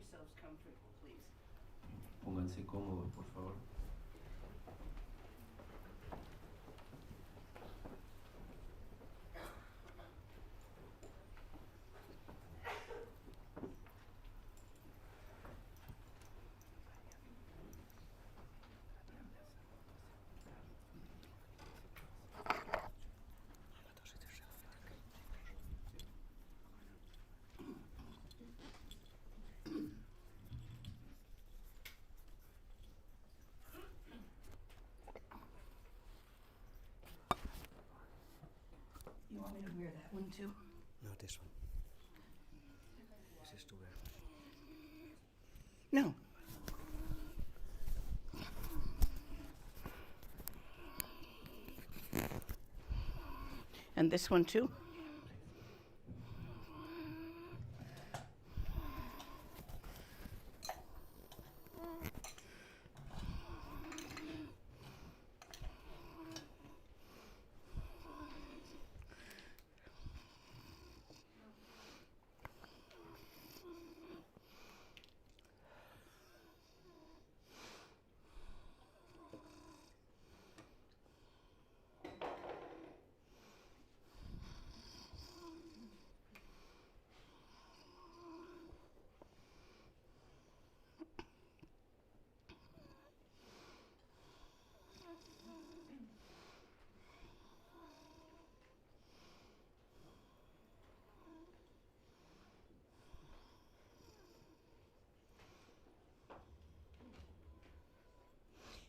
yourselves comfortable, please. Pónganse cómodos, por favor. You want me to wear that one too? No, this one. This is to wear. No. And this one too?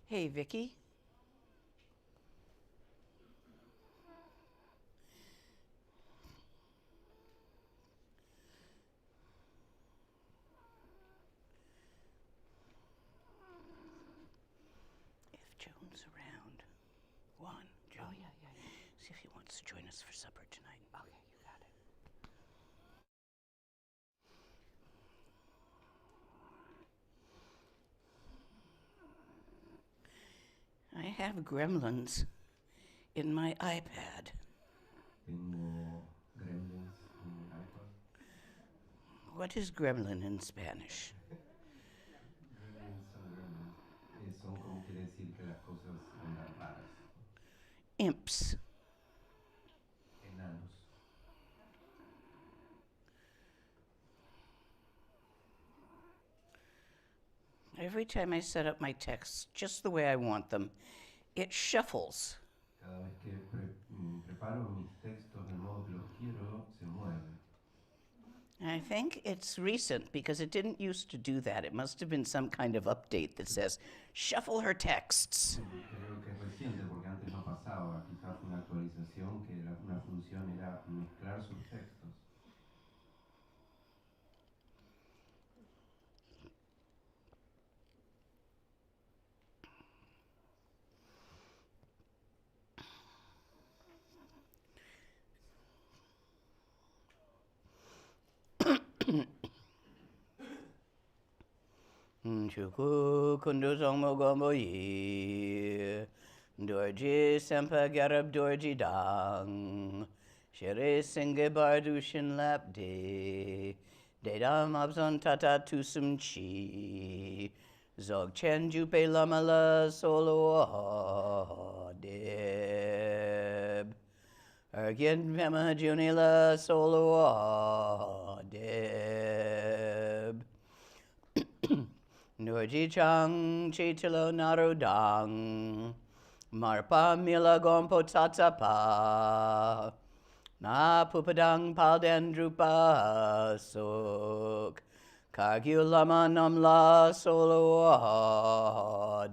Hey, Vicky. If Joan's around, Juan, Joan. Oh, yeah. See if he wants to join us for supper tonight. Okay, you got it. I have gremlins in my iPad. Tengo gremlins en mi iPad. What is gremlin in Spanish? Gremlins son gremlins. Son como quiere decir que las cosas andan raras. Imps. Enanos. Every time I set up my texts just the way I want them, it shuffles. Cada vez que preparo mis textos del modo que los quiero, se mueven. I think it's recent because it didn't used to do that. It must have been some kind of update that says, shuffle her texts. Creo que es reciente porque antes no pasaba. Quizás fue una actualización que una función era mezclar sus textos. Chuku kundu zongmo gombo yi, dorji sempa garab dorji dang, shere singe bardo shin lap de, dedam abzon tata tusum chi, Dzogchen jupe lamala solo deb, ergin vema junila solo deb. Nurji chang chitilo narudang, marpa mila gompo tatsapa, na pupadang paldendrupa suk, kargulama namla solo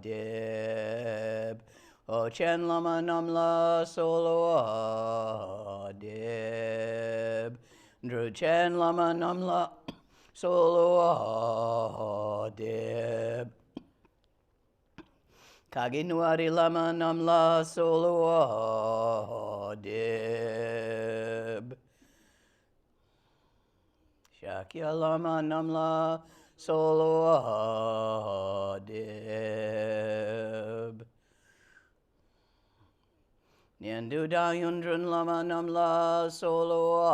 deb, ochen lama namla solo deb, druchen lama namla solo deb. Kaginuari lama namla solo deb. Shakya lama namla solo deb. Nyandu Dayundrun lama namla solo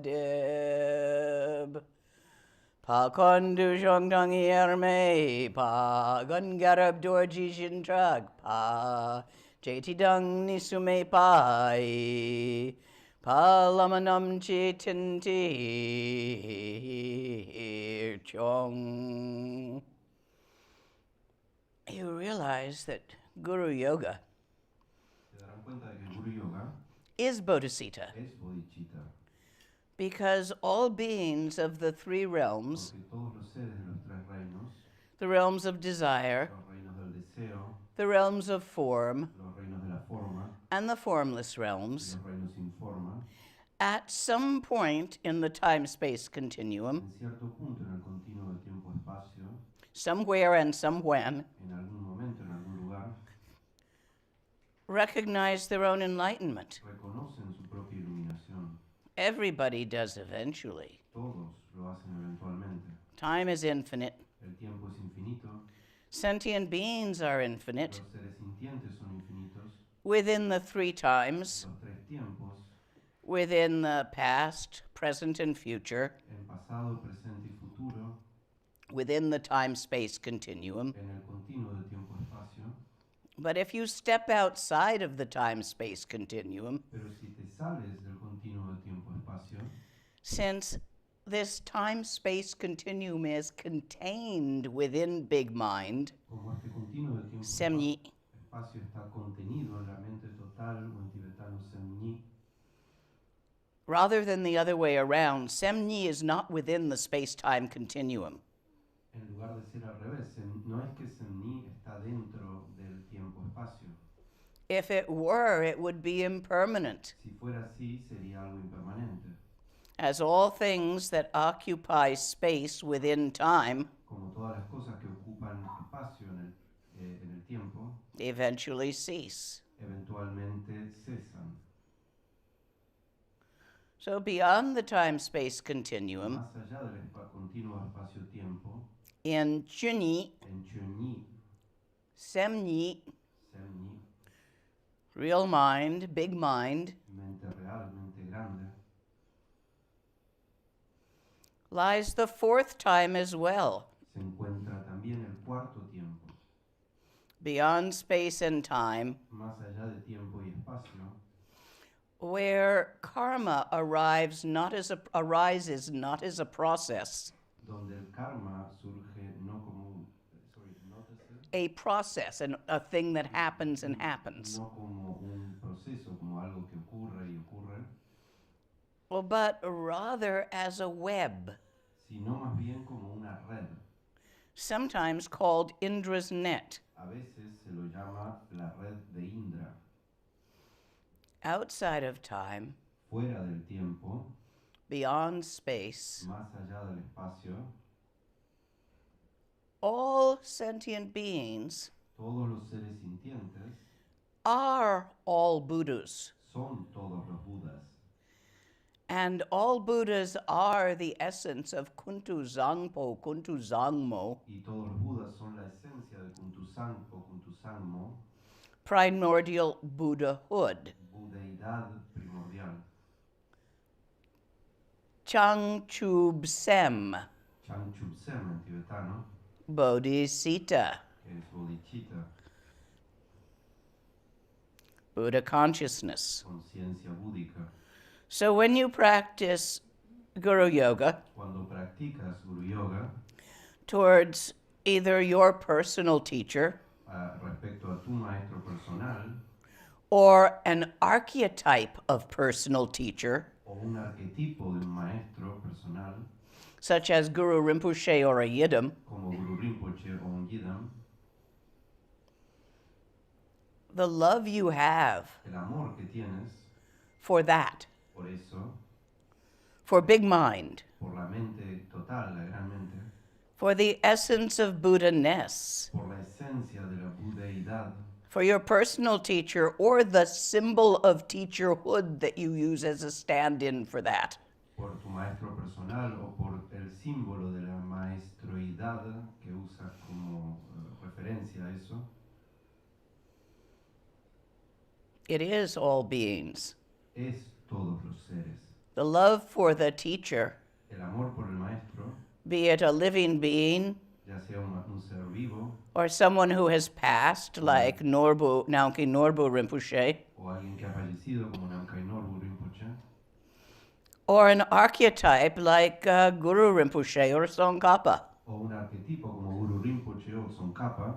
deb. Pa kondu shongdang yerme, pa gungarab dorji shintrag, pa jetidang nisume pai, pa lamanam chitinti chong. You realize that Guru Yoga Se darán cuenta de que Guru Yoga is Bodhisattva es bodhicitta, because all beings of the three realms, porque todos los seres de los tres reinos, the realms of desire, los reinos del deseo, the realms of form, los reinos de la forma and the formless y realms, los reinos sin forma, at some point in the time-space continuum, en cierto punto en el continuo de tiempo-espacio, somewhere and some when, en algún momento, en algún lugar, recognize their own enlightenment. reconocen su propia iluminación. Everybody does eventually. Todos lo hacen eventualmente. Time is infinite. El tiempo es infinito, Sentient beings are infinite los seres sintientes son infinitos, within the three times, los tres tiempos, within the past, present, and future, en pasado, presente y futuro, within the time-space continuum. en el continuo de tiempo-espacio. But if you step outside of the time-space continuum, Pero si te sales del continuo de tiempo-espacio, since this time-space continuum is contained within Big Mind, como este continuo de Semyi, tiempo-espacio está contenido en la mente total o en tibetano Semyi, rather than the other way around, Semyi is not within the space-time continuum. en lugar de ser al revés, no es que Semyi está dentro del tiempo-espacio. If it were, it would be impermanent, Si fuera así, sería algo impermanente. as all things that occupy space within time Como todas las cosas que ocupan espacio en el tiempo, eventually cease. eventualmente cesan. So beyond the time-space continuum, Más allá del continuo espacio-tiempo, in Chunyi, en Chunyi, Semyi, Semyi, real mind, big mind, mente real, mente grande, lies the fourth time as well, se encuentra también el cuarto tiempo, beyond space and time, más allá de tiempo y espacio, where karma arises not as a process, donde el karma surge no como un, nótese, a process, and a thing that happens and happens, no como un proceso, como algo que ocurre y ocurre, but rather as a web, sino más bien como una red. sometimes called Indra's net. A veces se lo llama la red de Indra. Outside of time, Fuera del tiempo, beyond space, más allá del espacio, all sentient beings todos los seres sintientes are all Buddhas. son todos los Budas. And all Buddhas are the essence of Kuntu Zangpo, Kuntu Zangmo, Y todos los Budas son la esencia de Kuntusang o Kuntusangmo, primordial Buddhahood. budeidad primordial. Changchub Sem, Changchubsem en tibetano, Bodhisattva, que es bodhicitta, Buddha consciousness. conciencia búdica. So when you practice Guru Yoga Cuando practicas Guru Yoga, towards either your personal teacher respecto a tu maestro personal, or an archetype of personal teacher, o un arquetipo de un maestro personal, such as Guru Rinpoche or a Yidam, como Guru Rinpoche o un Yidam, the love you have el amor que tienes for that, por eso, for Big Mind, por la mente total, la gran mente, for the essence of Buddha-ness, por la esencia de la budeidad, for your personal teacher, or the symbol of teacherhood that you use as a stand-in for that. por tu maestro personal o por el símbolo de la maestroidad que usas como referencia a eso, It is all beings. es todos los seres. The love for the teacher El amor por el maestro be it a living being ya sea un ser vivo or someone who has passed, like Naunki Norbu Rinpoche, o alguien que ha fallecido como Namkhai Norbu Rinpoche, or an archetype like Guru Rinpoche or Tsongkhapa. o un arquetipo como Guru Rinpoche o Tsongkhapa,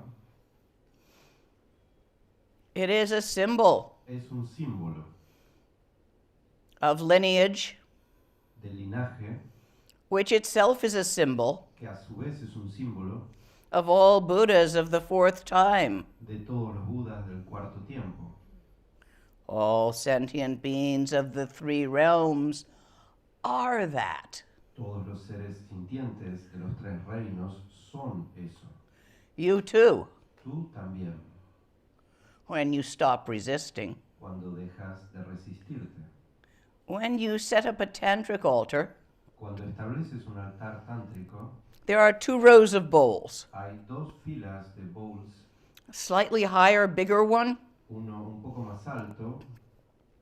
It is a symbol es un símbolo of lineage, de linaje which itself is a symbol que a su vez es un símbolo of all Buddhas of the fourth time. de todos los Budas del cuarto tiempo. All sentient beings of the three realms are that. Todos los seres sintientes de los tres reinos son eso. You too, Tú también, when you stop resisting. cuando dejas de resistirte. When you set up a tantric altar, Cuando estableces un altar tántrico, there are 2 rows of bowls. hay dos filas de bowls, A slightly higher, bigger one, uno un poco más alto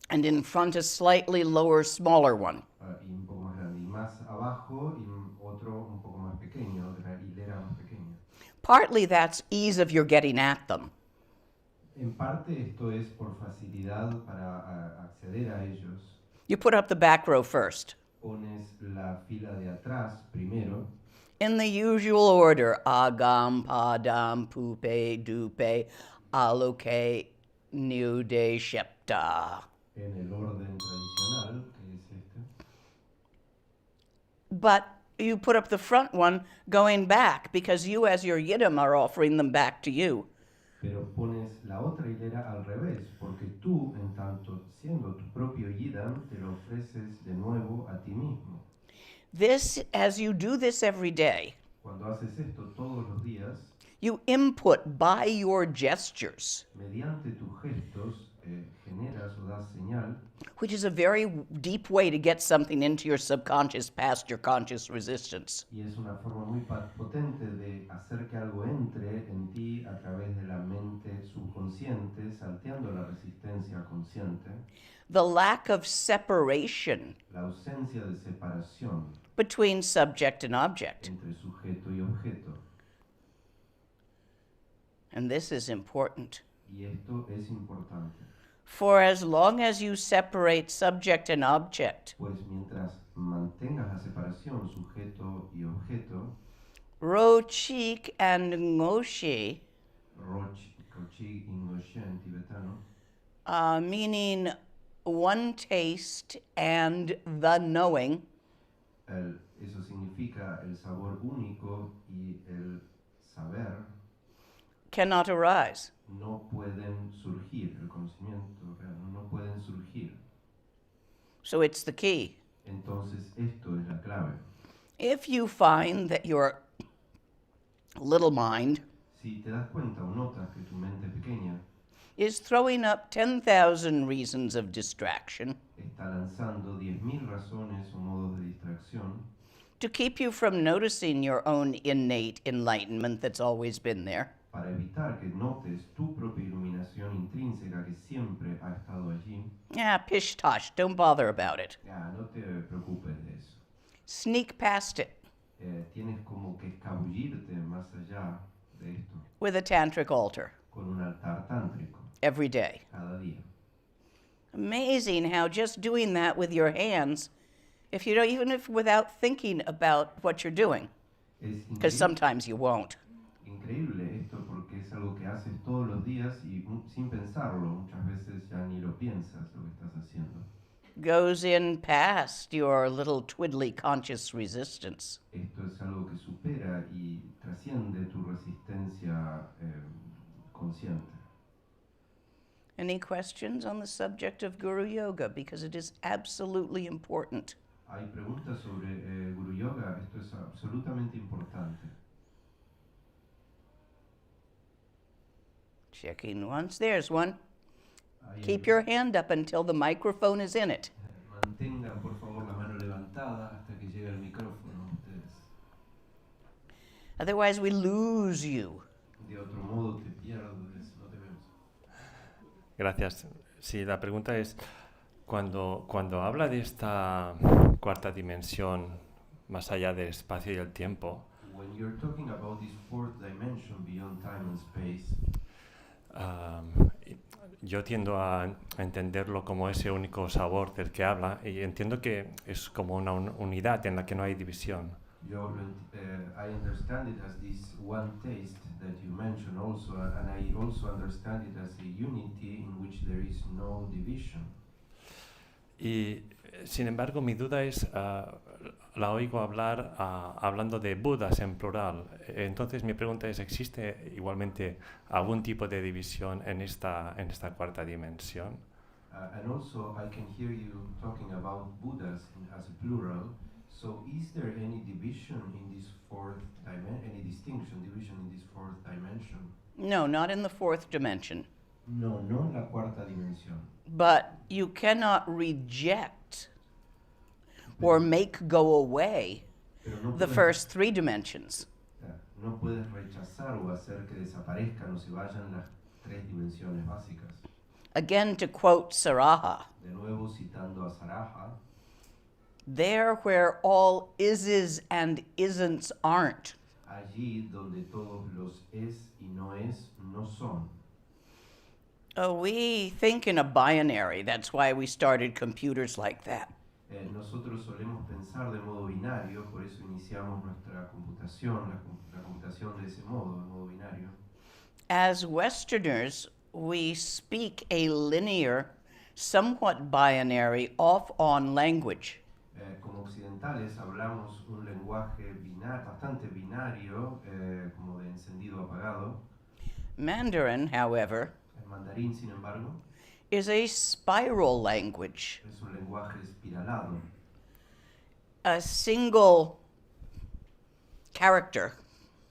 and in front a slightly lower, smaller one. y un poco más grande, y más abajo y otro un poco más pequeño, otra hilera más pequeña. Partly that's ease of your getting at them. En parte esto es por facilidad para acceder a ellos. You put up the back row first, Pones la fila de atrás primero, in the usual order: Agam, Padam, Pupe, Dupe, Aloke, Nude, Shepta. en el orden tradicional, que es este. But you put up the front one going back because you, as your yidam, are offering them back to you. Pero pones la otra hilera al revés, porque tú, en tanto siendo tu propio yidam, te lo ofreces de nuevo a ti mismo. This, as you do this every day, Cuando haces esto todos los días, you input by your gestures, mediante tus gestos, generas o das señal, which is a very deep way to get something into your subconscious past your conscious resistance. y es una forma muy potente de hacer que algo entre en ti a través de la mente subconsciente, salteando la resistencia consciente, The lack of separation la ausencia de separación between subject and object. entre sujeto y objeto. And this is important. Y esto es importante, For as long as you separate subject and object, pues mientras mantengas la separación sujeto y objeto, Rochik and Ngoshi, Kochi y Ngoshe en tibetano, meaning one taste and the knowing, eso significa el sabor único y el saber, cannot arise. no pueden surgir, el conocimiento real, no pueden surgir. So it's the key. Entonces esto es la clave. If you find that your little mind Si te das cuenta o notas que tu mente pequeña is throwing up 10,000 reasons of distraction está lanzando 10.000 razones o modos de distracción to keep you from noticing your own innate enlightenment that's always been there, para evitar que notes tu propia iluminación intrínseca que siempre ha estado allí, pish tosh, don't bother about it. ya, no te preocupes de eso. Sneak past it Tienes como que escabullirte más allá de esto with a tantric altar con un altar tántrico every day. cada día. Amazing how just doing that with your hands, if you don't, even if without thinking about what you're doing, Es because sometimes you won't. increíble esto porque es algo que haces todos los días y sin pensarlo, muchas veces ya ni lo piensas lo que estás haciendo. Goes in past your little twiddly conscious resistance. Esto es algo que supera y trasciende tu resistencia consciente. Any questions on the subject of Guru Yoga? Because it is absolutely important. Hay preguntas sobre Guru Yoga, esto es absolutamente importante. Checking once, there's one. Hay Keep your hand up until the microphone is in it. Mantengan por favor la mano levantada hasta que llegue el micrófono a ustedes. Otherwise, we lose you. De otro modo te pierdes, no te vemos. Gracias. Sí, la pregunta es, cuando habla de esta cuarta dimensión más allá del espacio y el tiempo, When you're talking about this fourth dimension beyond time and space, yo tiendo a entenderlo como ese único sabor del que habla y entiendo que es como una unidad en la que no hay división. I understand it as this one taste that you mentioned also, and I also understand it as a unity in which there is no division. Y sin embargo mi duda es, la oigo hablar hablando de Budas en plural. Entonces mi pregunta es, ¿existe igualmente algún tipo de división en esta cuarta dimensión? And also I can hear you talking about Buddhas as a plural. So is there any division in this fourth dimension, any division in this fourth dimension? No, not in the fourth dimension. No, no en la cuarta dimensión. But you cannot reject or make go away Pero no the puedes, first three dimensions. no puedes rechazar o hacer que desaparezcan o se vayan las tres dimensiones básicas. Again, to quote Saraha, De nuevo citando a Saraha, there where all ises and isn'ts aren't, allí donde todos los es y no es no son. we think in a binary. That's why we started computers like that. Nosotros solemos pensar de modo binario, por eso iniciamos nuestra computación, la computación de ese modo, de modo binario. As Westerners, we speak a linear, somewhat binary, off-on language. Como occidentales hablamos un lenguaje bastante binario, como de encendido apagado. Mandarin, however, El mandarín, sin embargo, is a spiral language. es un lenguaje espiralado. A single character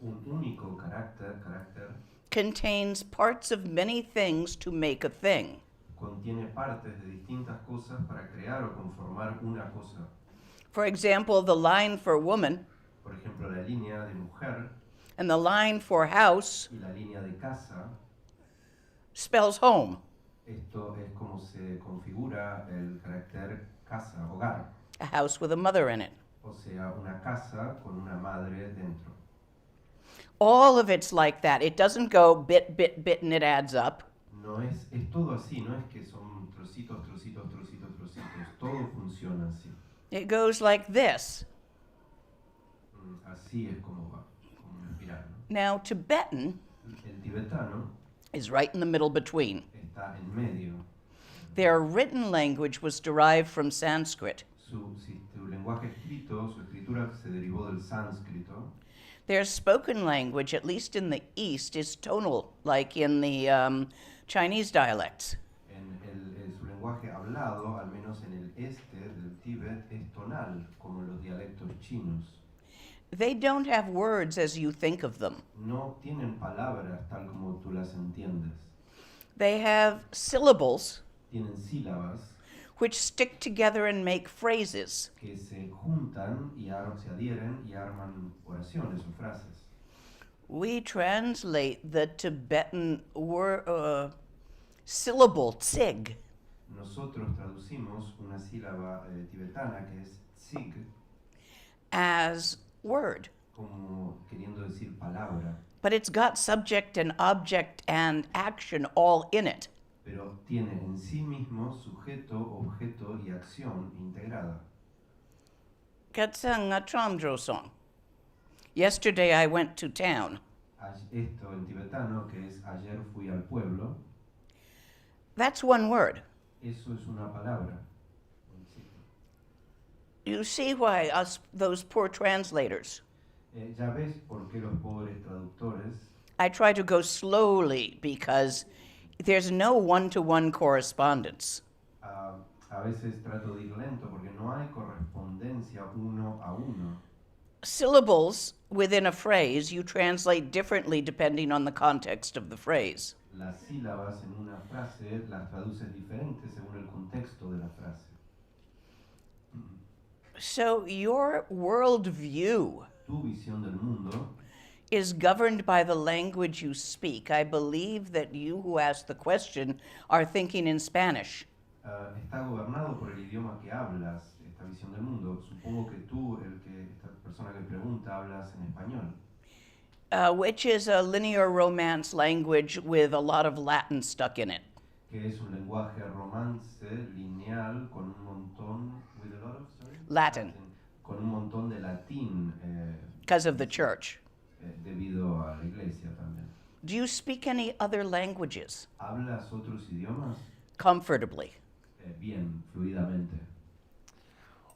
Un único carácter contains parts of many things to make a thing. contiene partes de distintas cosas para crear o conformar una cosa. For example, the line for woman Por ejemplo, la línea de mujer and the line for house y la línea de casa. spells home, Esto es como se configura el carácter casa, hogar. a house with a mother in it. O sea, una casa con una madre dentro. All of it's like that. It doesn't go bit, bit, bit, and it adds up. No es todo así, no es que son trocitos, trocitos, trocitos, trocitos. Todo funciona así. It goes like this. Así es como va, como una espiral, ¿no? Now, Tibetan El tibetano is right in the middle between. está en medio. Their written language was derived from Sanskrit. Su lenguaje escrito, su escritura se derivó del sánscrito. Their spoken language, at least in the East, is tonal, like in the Chinese dialects. Su lenguaje hablado, al menos en el este del Tíbet, es tonal, como los dialectos chinos. They don't have words as you think of them. No tienen palabras tal como tú las entiendes. They have syllables Tienen sílabas which stick together and make phrases. que se juntan y se adhieren y arman oraciones o frases. We translate the Tibetan syllable tsig Nosotros traducimos una sílaba tibetana que es tsig as word, como queriendo decir palabra, but it's got subject and object and action all in it. pero tiene en sí mismo sujeto, objeto y acción integrada. Katsang Atramdro song. Yesterday I went to town. Esto en tibetano, que es ayer fui al pueblo, That's one word. eso es una palabra. You see why those poor translators. Ya ves por qué los pobres traductores, I try to go slowly because there's no one-to-one correspondence. a veces trato de ir lento porque no hay correspondencia uno a uno. Syllables within a phrase you translate differently depending on the context of the phrase. Las sílabas en una frase las traduces diferentes según el contexto de la frase. So your worldview Tu visión del mundo is governed by the language you speak. I believe that you who asked the question are thinking in Spanish. está gobernado por el idioma que hablas. esta visión del mundo. Supongo que tú, esta persona que pregunta, hablas en español, which is a linear romance language with a lot of Latin stuck in it. que es un lenguaje romance lineal con un montón, with a lot of, sorry? Latin. Con un montón de latín, Because of the church. Debido a la iglesia también. Do you speak any other languages? ¿Hablas otros idiomas? Comfortably. Bien, fluidamente.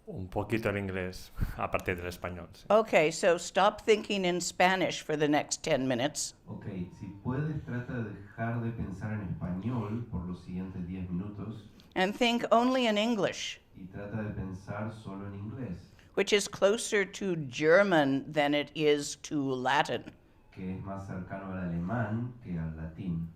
Un poquito el inglés, aparte del español. Sí. Okay, so stop thinking in Spanish for the next 10 minutes. Ok, si puedes, trata de dejar de pensar en español por los siguientes 10 minutos And think only in English, y trata de pensar solo en inglés, which is closer to German than it is to Latin, que es más cercano al alemán que al latín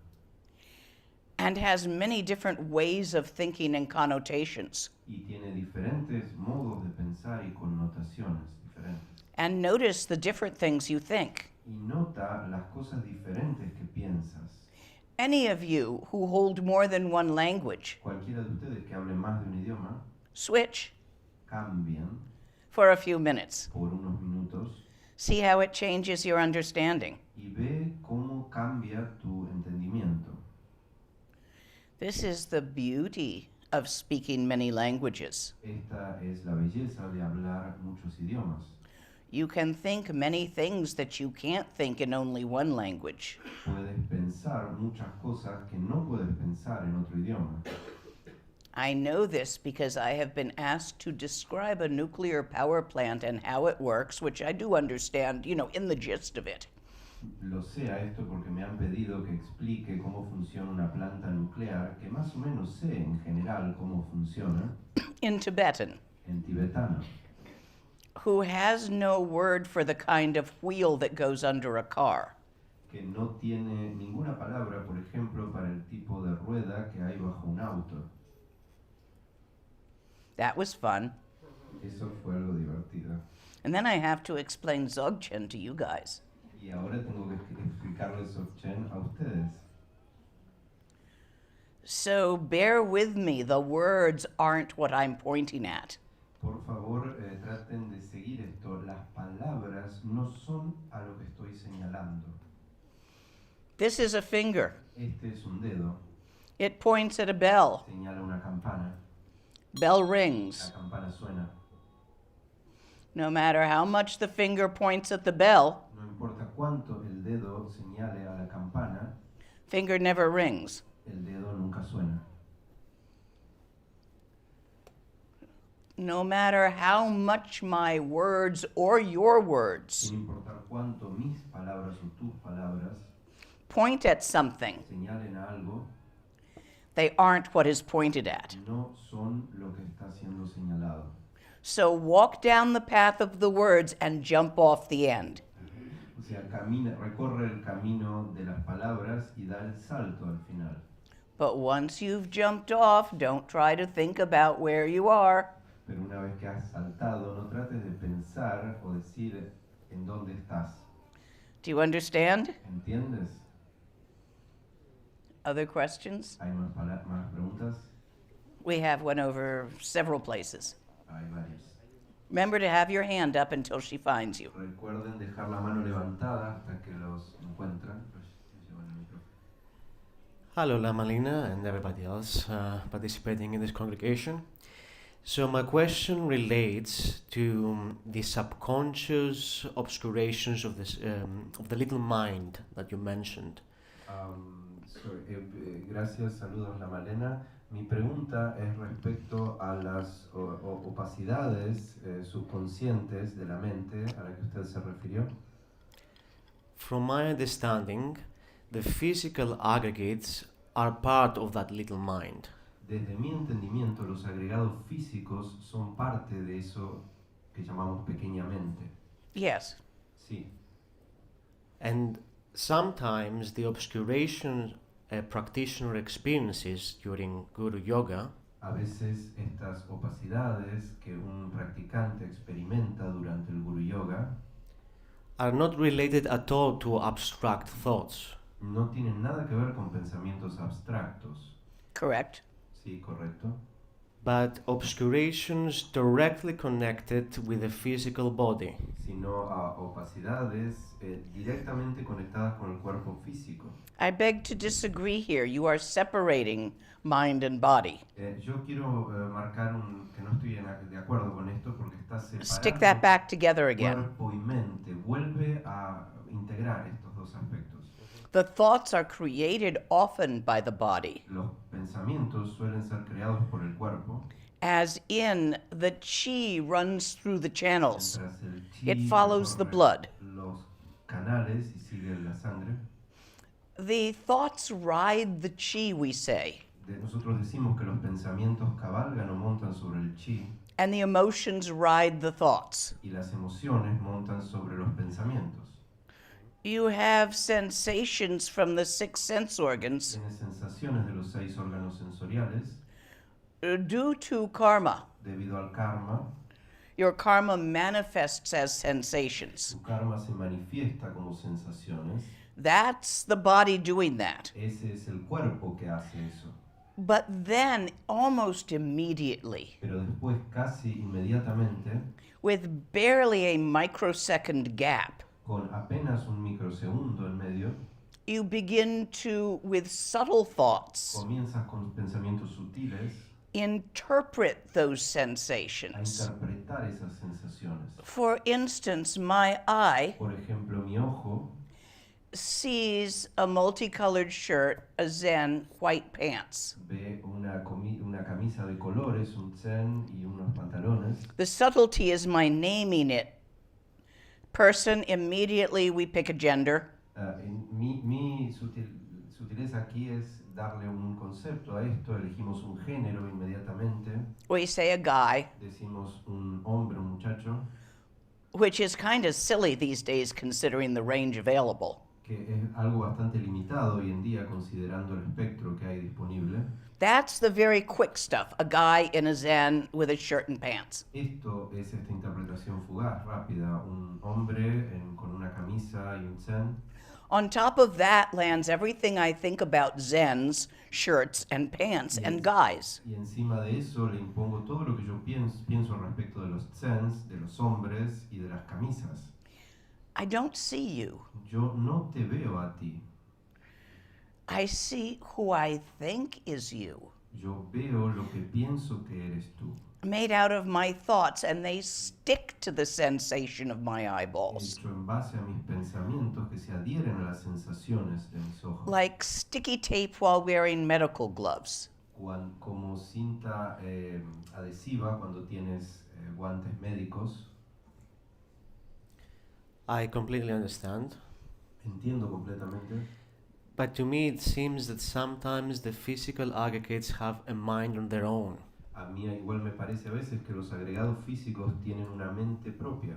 and has many different ways of thinking and connotations. y tiene diferentes modos de pensar y connotaciones diferentes. And notice the different things you think. Y nota las cosas diferentes que piensas. Any of you who hold more than one language, Cualquiera de ustedes que hable más de un idioma, switch cambien for a few minutes. por unos minutos See how it changes your understanding. y ve cómo cambia tu entendimiento. This is the beauty of speaking many languages. Esta es la belleza de hablar muchos idiomas. You can think many things that you can't think in only one language. Puedes pensar muchas cosas que no puedes pensar en otro idioma. I know this because I have been asked to describe a nuclear power plant and how it works, which I do understand, in the gist of it. Lo sé a esto porque me han pedido que explique cómo funciona una planta nuclear, que más o menos sé en general cómo funciona In Tibetan, en tibetano, who has no word for the kind of wheel that goes under a car. que no tiene ninguna palabra, por ejemplo, para el tipo de rueda que hay bajo un auto. That was fun. Eso fue algo divertido. And then I have to explain Dzogchen to you guys. Y ahora tengo que explicarles Dzogchen a ustedes. So bear with me, the words aren't what I'm pointing at. Por favor, traten de seguir esto. Las palabras no son a lo que estoy señalando. This is a finger. Este es un dedo, It points at a bell. señala una campana. Bell La rings. campana suena. No matter how much the finger points at the bell, No importa cuánto el dedo señale a la campana, finger never rings. el dedo nunca suena. No matter how much my words or your words Sin importar cuánto mis palabras o tus palabras point at something, señalen a algo, they aren't what is pointed at. no son lo que está siendo señalado. So walk down the path of the words and jump off the end. O sea, recorre el camino de las palabras y da el salto al final. But once you've jumped off, don't try to think about where you are. Pero una vez que has saltado, no trates de pensar o decir en dónde estás. Do you understand? ¿Entiendes? Other questions? ¿Hay más preguntas? We have one over several places. Hay varias. Remember to have your hand up until she finds you. Recuerden dejar la mano levantada hasta que los encuentran. Pues, llevan el micrófono. Hello, Lama Lina and everybody else participating in this congregation. So my question relates to the subconscious obscurations of this of the little mind that you mentioned. Gracias, saludos la Malena. Mi pregunta es respecto a las opacidades subconscientes de la mente a la que usted se refirió. From my understanding, the physical aggregates are part of that little mind. Desde mi entendimiento, los agregados físicos son parte de eso que llamamos pequeña mente. Yes. Sí. And sometimes the obscuration a practitioner experiences during Guru Yoga A veces estas opacidades que un practicante experimenta durante el Guru Yoga are not related at all to abstract thoughts. no tienen nada que ver con pensamientos abstractos. Correct. Sí, correcto. but obscurations directly connected with the physical body. sino a opacidades directamente conectadas con el cuerpo físico. I beg to disagree here. You are separating mind and body. Yo quiero marcar que no estoy de acuerdo con esto porque está Stick that separando back together again. cuerpo y mente. Vuelve a integrar estos dos aspectos. The thoughts are created often by the body, Los pensamientos suelen ser creados por el cuerpo. as in the chi runs through the channels. Mientras el chi It follows the recorre blood. los canales y sigue la sangre. The thoughts ride the chi, we say, Nosotros decimos que los pensamientos cabalgan o montan sobre el chi and the emotions ride the thoughts. y las emociones montan sobre los pensamientos. You have sensations from the six sense organs Tiene sensaciones de los 6 órganos sensoriales due to karma. debido al karma. Your karma manifests as sensations. Su karma se manifiesta como sensaciones. That's the body doing that. Ese es el cuerpo que hace eso. But then, almost immediately, Pero después, casi inmediatamente, with barely a microsecond gap, con apenas un microsegundo en medio, you begin to, with subtle thoughts, comienzas con pensamientos sutiles interpret those a sensations. interpretar esas sensaciones. For instance, my eye Por ejemplo, mi ojo sees a multicolored shirt, a Zen, white pants. ve una camisa de colores, un zen y unos pantalones. The subtlety is my naming it. Person, immediately we pick a gender. Mi sutileza aquí es darle un concepto a esto. Elegimos un género inmediatamente. We say a guy, Decimos un hombre, un muchacho, which is kind of silly these days considering the range available. que es algo bastante limitado hoy en día considerando el espectro que hay disponible. That's the very quick stuff. A guy in a Zen with a shirt and pants. Esto es esta interpretación fugaz, rápida. Un hombre con una camisa y un zen. On top of that lands everything I think about Zens, shirts and pants, and guys. Y encima de eso le impongo todo lo que yo pienso al respecto de los zens, de los hombres y de las camisas. I don't see you. Yo no te veo a ti. I see who I think is you, Yo veo lo que pienso que eres tú. made out of my thoughts, and they stick to the sensation of my eyeballs, Hecho en base a mis pensamientos que se adhieren a las sensaciones de mis ojos. like sticky tape while wearing medical gloves. Como cinta adhesiva cuando tienes guantes médicos. I completely understand. Entiendo completamente. But to me, it seems that sometimes the physical aggregates have a mind on their own. A mí igual me parece a veces que los agregados físicos tienen una mente propia.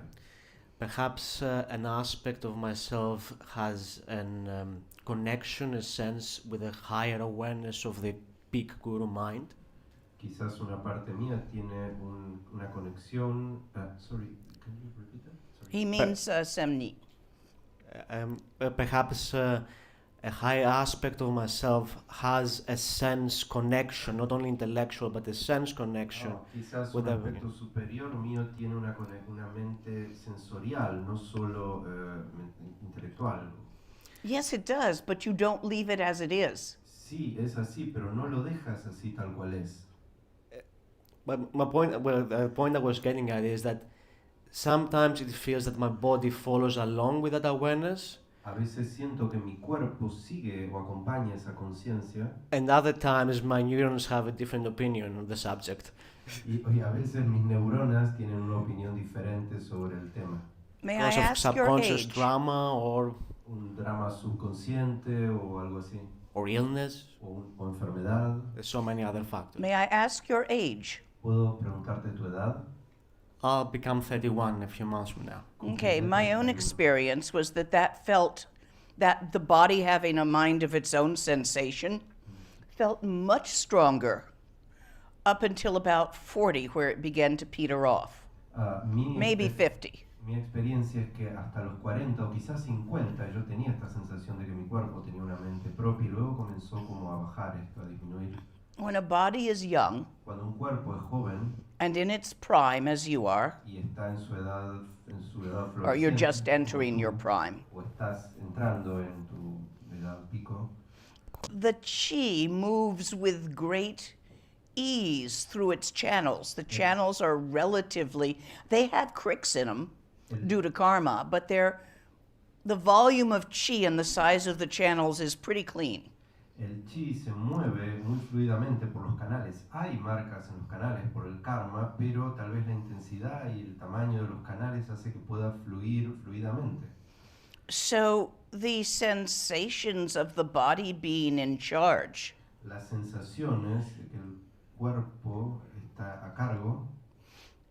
Perhaps an aspect of myself has an connection, a sense with a higher awareness of the big guru mind. Quizás una parte mía tiene una conexión. Sorry, can you repeat that? Sorry. He means semni. Perhaps a high aspect of myself has a sense connection, not only intellectual, but a sense connection. Quizás with un everything. aspecto superior mío tiene una mente sensorial, no solo intelectual. Yes, it does, but you don't leave it as it is. Sí, es así, pero no lo dejas así tal cual es. But my point, the point I was getting at is that sometimes it feels that my body follows along with that awareness, A veces siento que mi cuerpo sigue o acompaña esa conciencia and other times my neurons have a different opinion on the subject. y a veces mis neuronas tienen una opinión diferente sobre el tema. May I Because of ask your subconscious age? trauma Un drama subconsciente o algo así, or illness. o enfermedad. There's so many other factors. May I ask your age? ¿Puedo preguntarte tu edad? I'll become 31 in a few months from now. Okay, my own experience was that felt that the body having a mind of its own sensation felt much stronger up until about 40, where it began to peter off. Maybe 50. Mi experiencia es que hasta los 40 o quizás 50 yo tenía esta sensación de que mi cuerpo tenía una mente propia y luego comenzó como a bajar esto, a disminuir. When a body is young Cuando un cuerpo es joven and in its prime, as you are, y está en su edad or you're floreciente, just como entering your tú, prime, o estás entrando en tu edad pico, the chi moves with great ease through its channels. The channels are relatively, they have cricks in them due to karma, but the volume of chi and the size of the channels is pretty clean. el chi se mueve muy fluidamente por los canales. Hay marcas en los canales por el karma, pero tal vez la intensidad y el tamaño de los canales hace que pueda fluir fluidamente. So the sensations of the body being in charge Las sensaciones de que el cuerpo está a cargo,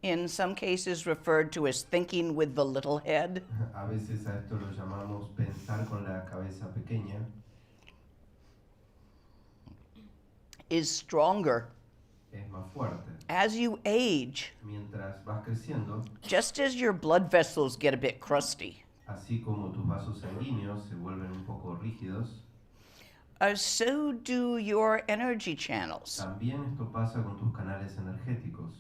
in some cases referred to as thinking with the little head, a veces a esto lo llamamos pensar con la cabeza pequeña, is stronger. es más fuerte. As you age, Mientras vas creciendo, just as your blood vessels get a bit crusty, así como tus vasos sanguíneos se vuelven un poco rígidos, so do your energy channels. también esto pasa con tus canales energéticos.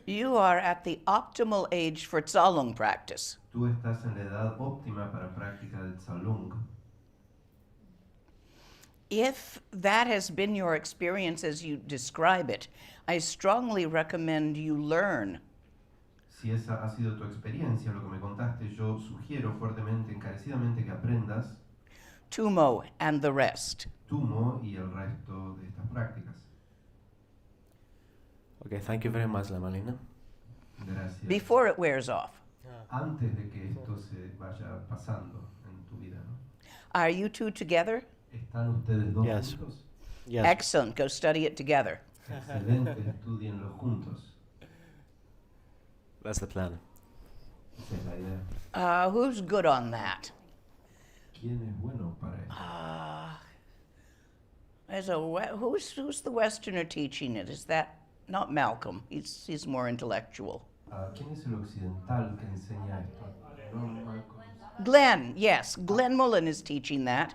You are at the optimal age for Tsalung practice. Tú estás en la edad óptima para práctica del Tsalung. If that has been your experience as you describe it, I strongly recommend you learn. Si esa ha sido tu experiencia, lo que me contaste, yo sugiero fuertemente, encarecidamente que aprendas Tumo and the rest. Tumo y el resto de estas prácticas. Okay, thank you very much, Lamalina. Gracias. Before it wears off. Antes de que esto se vaya pasando en tu vida, ¿no? Are you two together? ¿Están ustedes dos Yes. juntos? Yes. Excellent. Go study it together. Excelente, estudienlo juntos. That's the plan. Esa es la idea. Who's good on that? ¿Quién es bueno para esto? Who's the Westerner teaching it? Is that not Malcolm? He's more intellectual. ¿Quién es el occidental que enseña esto? ¿No, Marcos? Glenn, yes, Glenn Mullen is teaching that.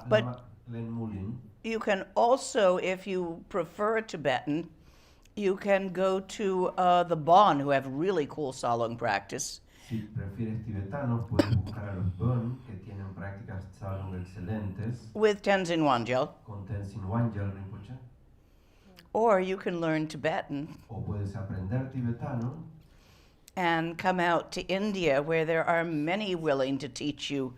But Glenn Mullin. you can also, if you prefer Tibetan, you can go to the Bon, who have really cool Salung practice. Si prefieres tibetanos, puedes buscar a los Bon, que tienen prácticas Tsalung excelentes, With Tenzin Wangyal, con Tenzin Wangyal Rinpoche. or you can learn Tibetan O puedes aprender tibetano and come out to India, where there are many willing to teach you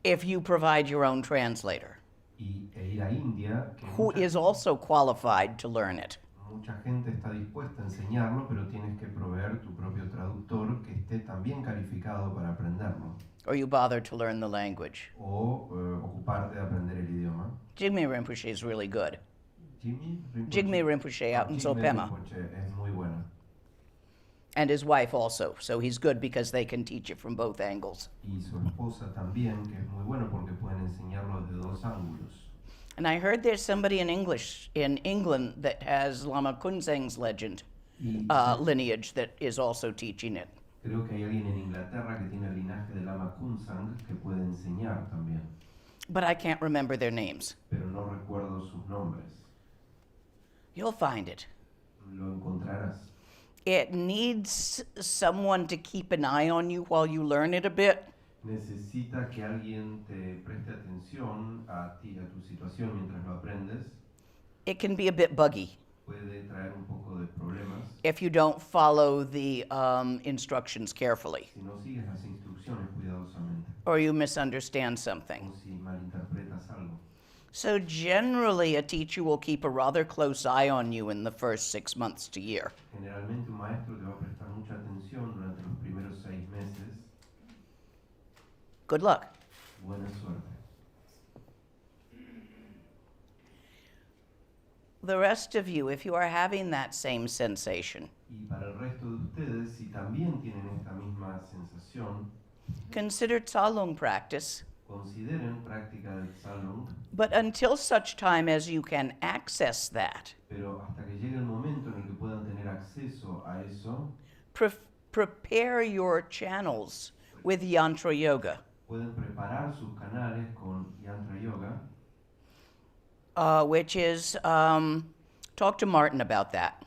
if you provide your own translator, e ir a India, que who is also qualified to learn it. mucha gente está dispuesta a enseñarlo, pero tienes que proveer tu propio traductor que esté también calificado para aprenderlo, Or you bother to learn the language. o ocuparte de aprender el idioma. Jigme Rinpoche is really good. Jimmy Rinpoche. Jigme Rinpoche out in Jigme Zopema. Rinpoche es muy bueno. And his wife also, so he's good because they can teach it from both angles. Y su esposa también, que es muy bueno porque pueden enseñarlo desde dos ángulos. And I heard there's somebody in England that has Lama Kunzeng's Y lineage that is also teaching it. creo que hay alguien en Inglaterra que tiene el linaje de Lama Kunzang que puede enseñar también, But I can't remember their names. pero no recuerdo sus nombres. You'll find it. Lo encontrarás. It needs someone to keep an eye on you while you learn it a bit. Necesita que alguien te preste atención a ti, a tu situación mientras lo aprendes. It can be a bit buggy Puede traer un poco de problemas if you don't follow the instructions carefully si no sigues las instrucciones cuidadosamente or you misunderstand something. o si malinterpretas algo. So generally, a teacher will keep a rather close eye on you in the first 6 months to year. Generalmente un maestro te va a prestar mucha atención durante los primeros 6 meses. Good luck. Buena suerte. The rest of you, if you are having that same sensation, Y para el resto de ustedes, si también tienen esta misma sensación, consider Tsalung practice. consideren práctica del Tsalung, But until such time as you can access that, pero hasta que llegue el momento en el que puedan tener acceso a eso, prepare your channels with Yantra Yoga. pueden preparar sus canales con Yantra Yoga which is talk to Martin about that.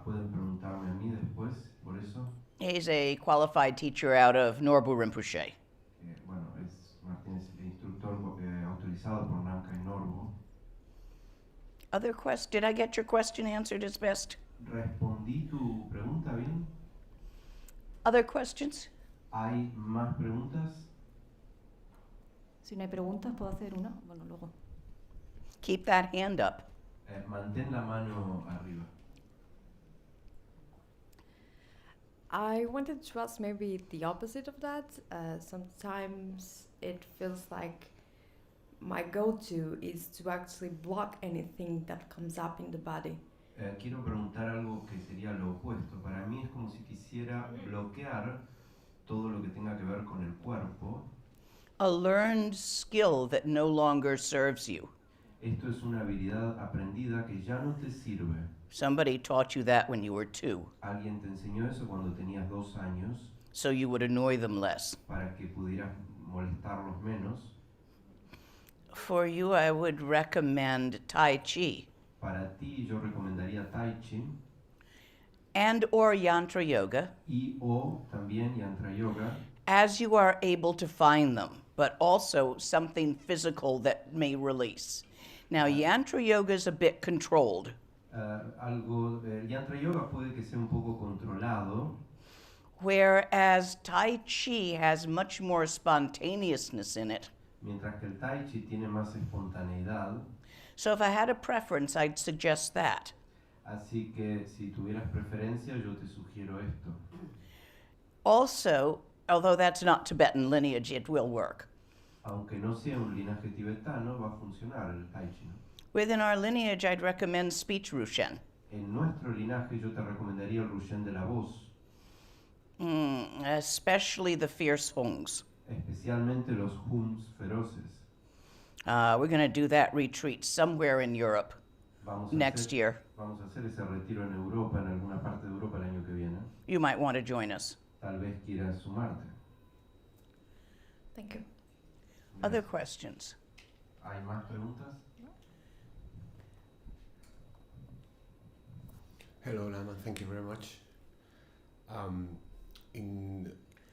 Pueden preguntarme a mí después, por eso. He's a qualified teacher out of Norbu Rinpoche. Bueno, Martín es instructor autorizado por Namkhai Norbu. Other quest? Did I get your question answered as best? ¿Respondí tu pregunta bien? Other questions? ¿Hay más preguntas? Si no hay preguntas, ¿puedo hacer una? Bueno, luego. Keep that hand up. Mantén la mano arriba. I wanted to ask maybe the opposite of that. Sometimes it feels like my go-to is to actually block anything that comes up in the body. Quiero preguntar algo que sería lo opuesto. Para mí es como si quisiera bloquear todo lo que tenga que ver con el cuerpo. A learned skill that no longer serves you. Esto es una habilidad aprendida que ya no te sirve. Somebody taught you that when you were 2, Alguien te enseñó eso cuando tenías 2 años so you would annoy them less. para que pudieras molestarlos menos. For you, I would recommend Tai Chi Para ti yo recomendaría Tai Chi and or Yantra Yoga y o también Yantra Yoga as you are able to find them, but also something physical that may release. Now, Yantra Yoga is a bit controlled. Yantra Yoga puede que sea un poco controlado, Whereas Tai Chi has much more spontaneousness in it. mientras que el Tai Chi tiene más espontaneidad. So if I had a preference, I'd suggest that. Así que si tuvieras preferencia, yo te sugiero esto. Also, although that's not Tibetan lineage, it will work. Aunque no sea un linaje tibetano, va a funcionar el Tai Chi, ¿no? Within our lineage, I'd recommend speech Rushen. En nuestro linaje yo te recomendaría el Rushen de la voz, Especially the fierce Hongs. especialmente los Hums feroces. We're going to do that retreat somewhere in Europe next year. Vamos a hacer ese retiro en Europa, en alguna parte de Europa el año que viene. You might want to join us. Tal vez quieras sumarte. Thank you. Other questions? ¿Hay más preguntas? Hello, Lama. Thank you very much.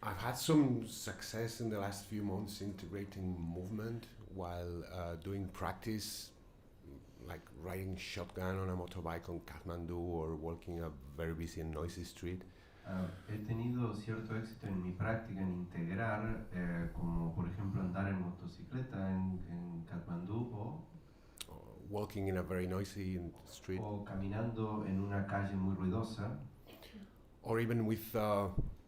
I've had some success in the last few months integrating movement while doing practice, like riding shotgun on a motorbike on Kathmandu or walking a very busy and noisy street. He tenido cierto éxito en mi práctica en integrar, como por ejemplo andar en motocicleta en Katmandú Walking in a very noisy street. o caminando en una calle muy ruidosa. Or even with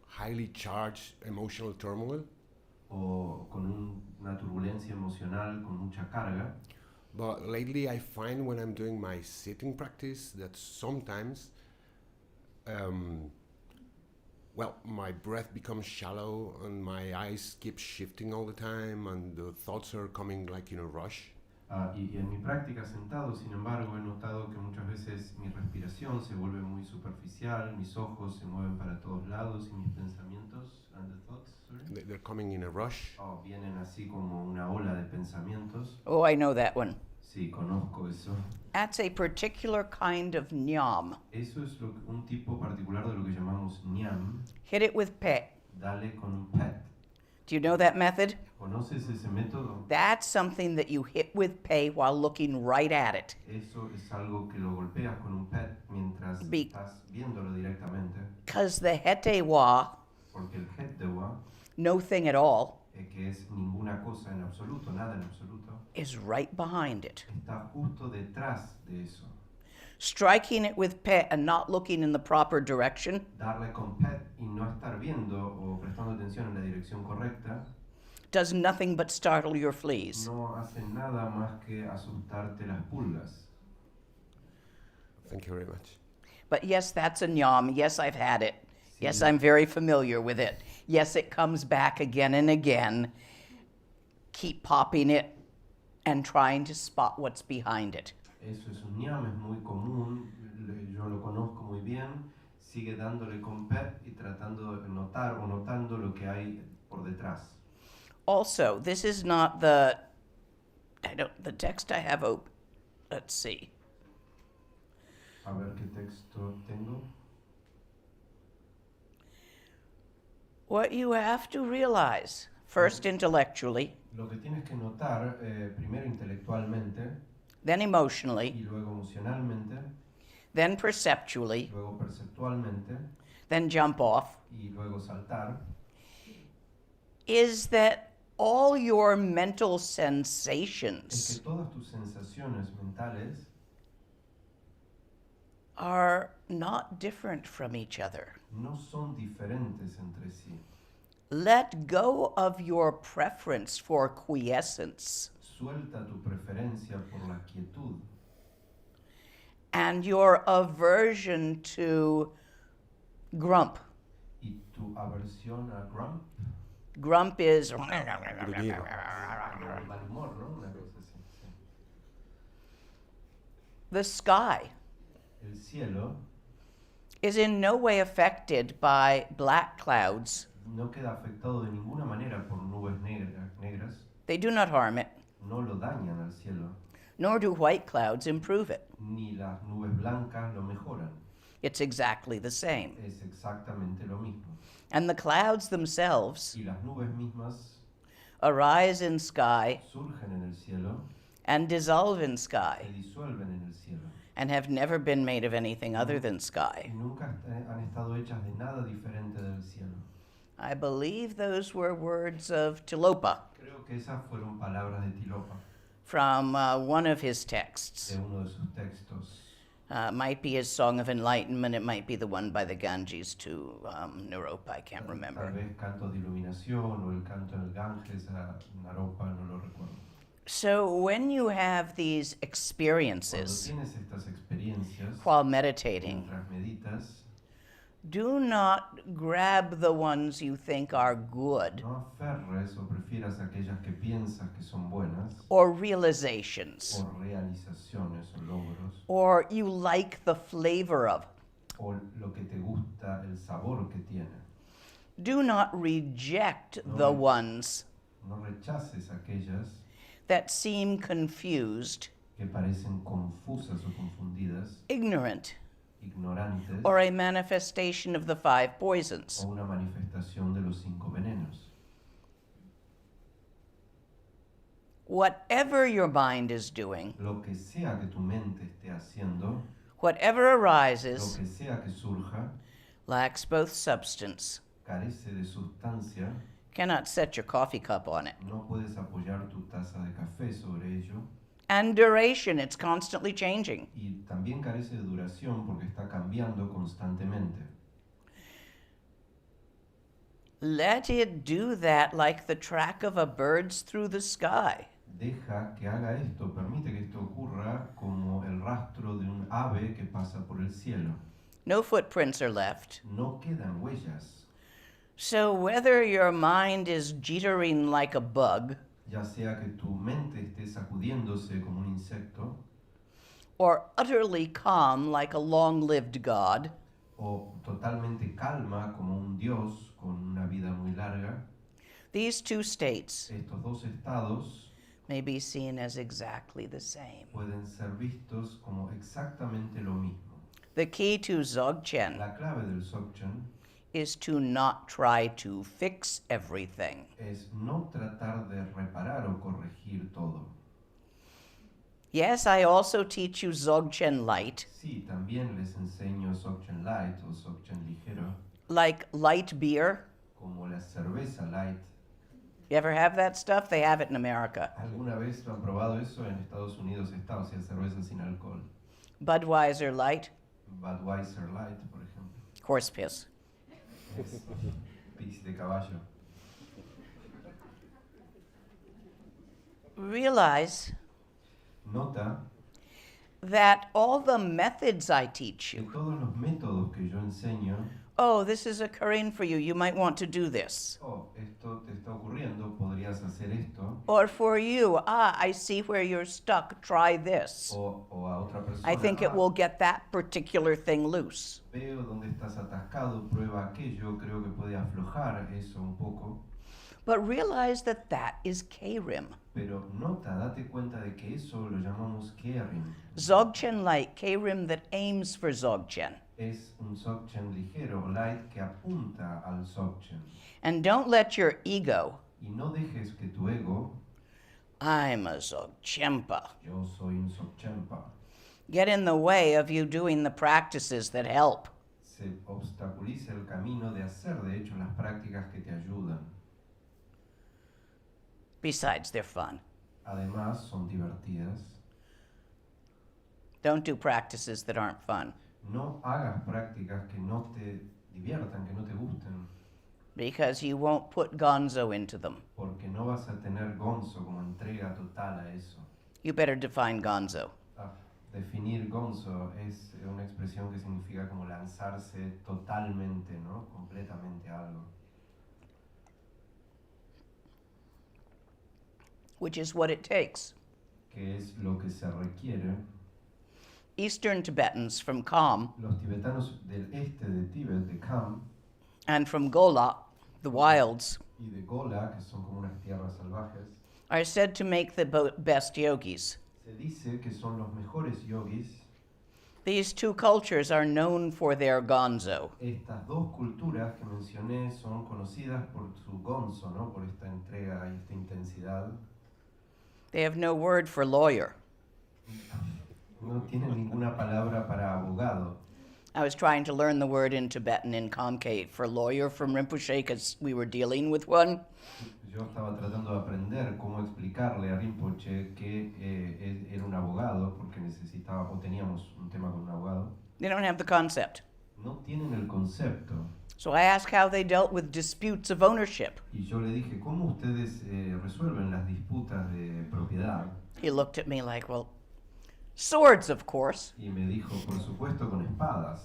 highly charged emotional turmoil. O con una turbulencia emocional con mucha carga. But lately I find when I'm doing my sitting practice that sometimes my breath becomes shallow and my eyes keep shifting all the time and the thoughts are coming like in a rush. Y en mi práctica sentado, sin embargo, he notado que muchas veces mi respiración se vuelve muy superficial, mis ojos se mueven para todos lados y mis pensamientos, and the thoughts, sorry? They're coming in a rush. Vienen así como una ola de pensamientos. Oh, I know that one. Sí, conozco eso. That's a particular kind of nyam. Eso es un tipo particular de lo que llamamos ñam. Hit it with pe. Dale con un pet. Do you know that method? ¿Conoces ese método? That's something that you hit with pe while looking right at it. Eso es algo que lo golpeas con un pet mientras estás viéndolo directamente. Because the hetewa, Porque el hetdewa, no thing at all, que es ninguna cosa en absoluto, nada en absoluto, is right behind it. está justo detrás de eso. Striking it with pe and not looking in the proper direction Darle con pet y no estar viendo o prestando atención en la dirección correcta does nothing but startle your fleas. no hace nada más que asustarte las pulgas. Thank you very much. But yes, that's a nyam. Yes, I've had it. Yes, I'm very familiar with it. Yes, it comes back again and again. Keep popping it and trying to spot what's behind it. Eso es un ñam, es muy común, yo lo conozco muy bien. Sigue dándole con pet y tratando de notar o notando lo que hay por detrás. Also, this is not the text I have open Let's see. A ver qué texto tengo. What you have to realize, first intellectually, Lo que tienes que notar, primero intelectualmente, then y emotionally, luego emocionalmente, then perceptually, luego perceptualmente, then jump off, y luego saltar, is that all your mental es sensations que todas tus sensaciones mentales are not different from each other. no son diferentes entre sí. Let go of your preference for quiescence Suelta tu preferencia por la quietud and your aversion to grump. y tu aversión a grump, Grump is como mal humor, ¿no? Una cosa así. Sí. the sky El cielo is in no way affected by black clouds. no queda afectado de ninguna manera por nubes negras, They do not harm it, no lo dañan al cielo, nor do white clouds improve it. ni las nubes blancas lo mejoran. It's exactly the same. Es exactamente lo mismo. And the clouds themselves Y las nubes mismas arise in sky surgen en el cielo, and dissolve in se sky disuelven en el cielo. and have never been made of anything other than Y sky. nunca han estado hechas de nada diferente del cielo. I believe those were words of Tilopa Creo que esas fueron palabras de Tilopa, from one of his texts. de uno de sus textos. Might be his Song of Enlightenment, it might be the one by the Ganges to Naropa, I can't Tal remember. vez Cantos de Iluminación o el canto en el Ganges a Naropa, no lo recuerdo. So when you have these Cuando experiences tienes estas experiencias, while meditating, mientras meditas, do not grab the ones you think are good no aferres o prefieras aquellas que piensas que son buenas, or realizations o realizaciones o logros, or you like the flavor of. o lo que te gusta, el sabor que tiene. Do not reject No the re- ones No rechaces aquellas that seem confused, que parecen confusas o confundidas, ignorant, ignorantes, or a manifestation of the five poisons. o una manifestación de los 5 venenos. Whatever your mind is doing, Lo que sea que tu mente esté haciendo, whatever lo arises, que sea que surja, lacks both substance. carece de sustancia, Cannot set your coffee cup on it. no puedes apoyar tu taza de café sobre ello, And duration, it's constantly changing. y también carece de duración porque está cambiando constantemente. Let it do that like the track of a bird's through the sky. Deja que haga esto, permite que esto ocurra como el rastro de un ave que pasa por el cielo. No footprints are left. No quedan huellas, So whether your mind is jittering like a bug ya sea que tu mente esté sacudiéndose como un insecto or utterly calm like a long-lived god, o totalmente calma como un dios con una vida muy larga, these two states estos dos estados may be seen as exactly the same. pueden ser vistos como exactamente lo mismo. The key to Dzogchen La clave del Dzogchen is to not try to fix everything. es no tratar de reparar o corregir todo. Yes, I also teach you Dzogchen light, Sí, también les enseño Dzogchen light o Dzogchen ligero, like light beer. como la cerveza light. You ever have that stuff? They have it in America. ¿Alguna vez lo han probado eso? En Estados Unidos está, o sea, cerveza sin alcohol. Budweiser light, Budweiser light, por ejemplo. horse piss. Es pis de caballo. Realize Nota that all the methods I teach que you, todos los métodos que yo enseño, oh, this is occurring for you, you might want to do this. esto te está ocurriendo, podrías hacer esto, Or for you, I see where you're stuck, try this. o a otra persona, I think it will get that particular thing loose. veo dónde estás atascado, prueba aquello, creo que puede aflojar eso un poco. But realize that that is K-rim. Pero nota, date cuenta de que eso lo llamamos Kerim. Dzogchen light, K-rim that aims for Dzogchen. Es un Dzogchen ligero, light, que apunta al Dzogchen. And don't let your ego, Y no dejes que tu ego, I'm a Dzogchenpa, yo soy un Dzogchenpa, get in the way of you doing the practices that help. se obstaculice el camino de hacer, de hecho, las prácticas que te ayudan. Besides, they're fun. Además, son divertidas. Don't do practices that aren't fun, No hagas prácticas que no te diviertan, que no te gusten, because you won't put gonzo into them. porque no vas a tener gonzo como entrega total a eso. You better define gonzo. Definir gonzo es una expresión que significa como lanzarse totalmente, ¿no? Completamente a algo. Which is what it takes. Que es lo que se requiere. Eastern Tibetans from Kham Los tibetanos del este de Tíbet, de Kham, and from Gola, the wilds, y de Gola, que son como unas tierras salvajes, are said to make the best yogis. se dice que son los mejores yogis. These two cultures are known for their gonzo. Estas dos culturas que mencioné son conocidas por su gonzo, ¿no? Por esta entrega y esta intensidad. They have no word for lawyer. No tienen ninguna palabra para abogado. I was trying to learn the word in Tibetan in Comcate for lawyer from Rinpoche because we were dealing with one. Yo estaba tratando de aprender cómo explicarle a Rinpoche que él era un abogado, porque necesitaba, o teníamos un tema con un abogado. They don't have the concept. No tienen el concepto. So I asked how they dealt with disputes of ownership. Y yo le dije, ¿cómo ustedes resuelven las disputas de propiedad? He looked at me like, well, swords, of course. Y me dijo, por supuesto, con espadas.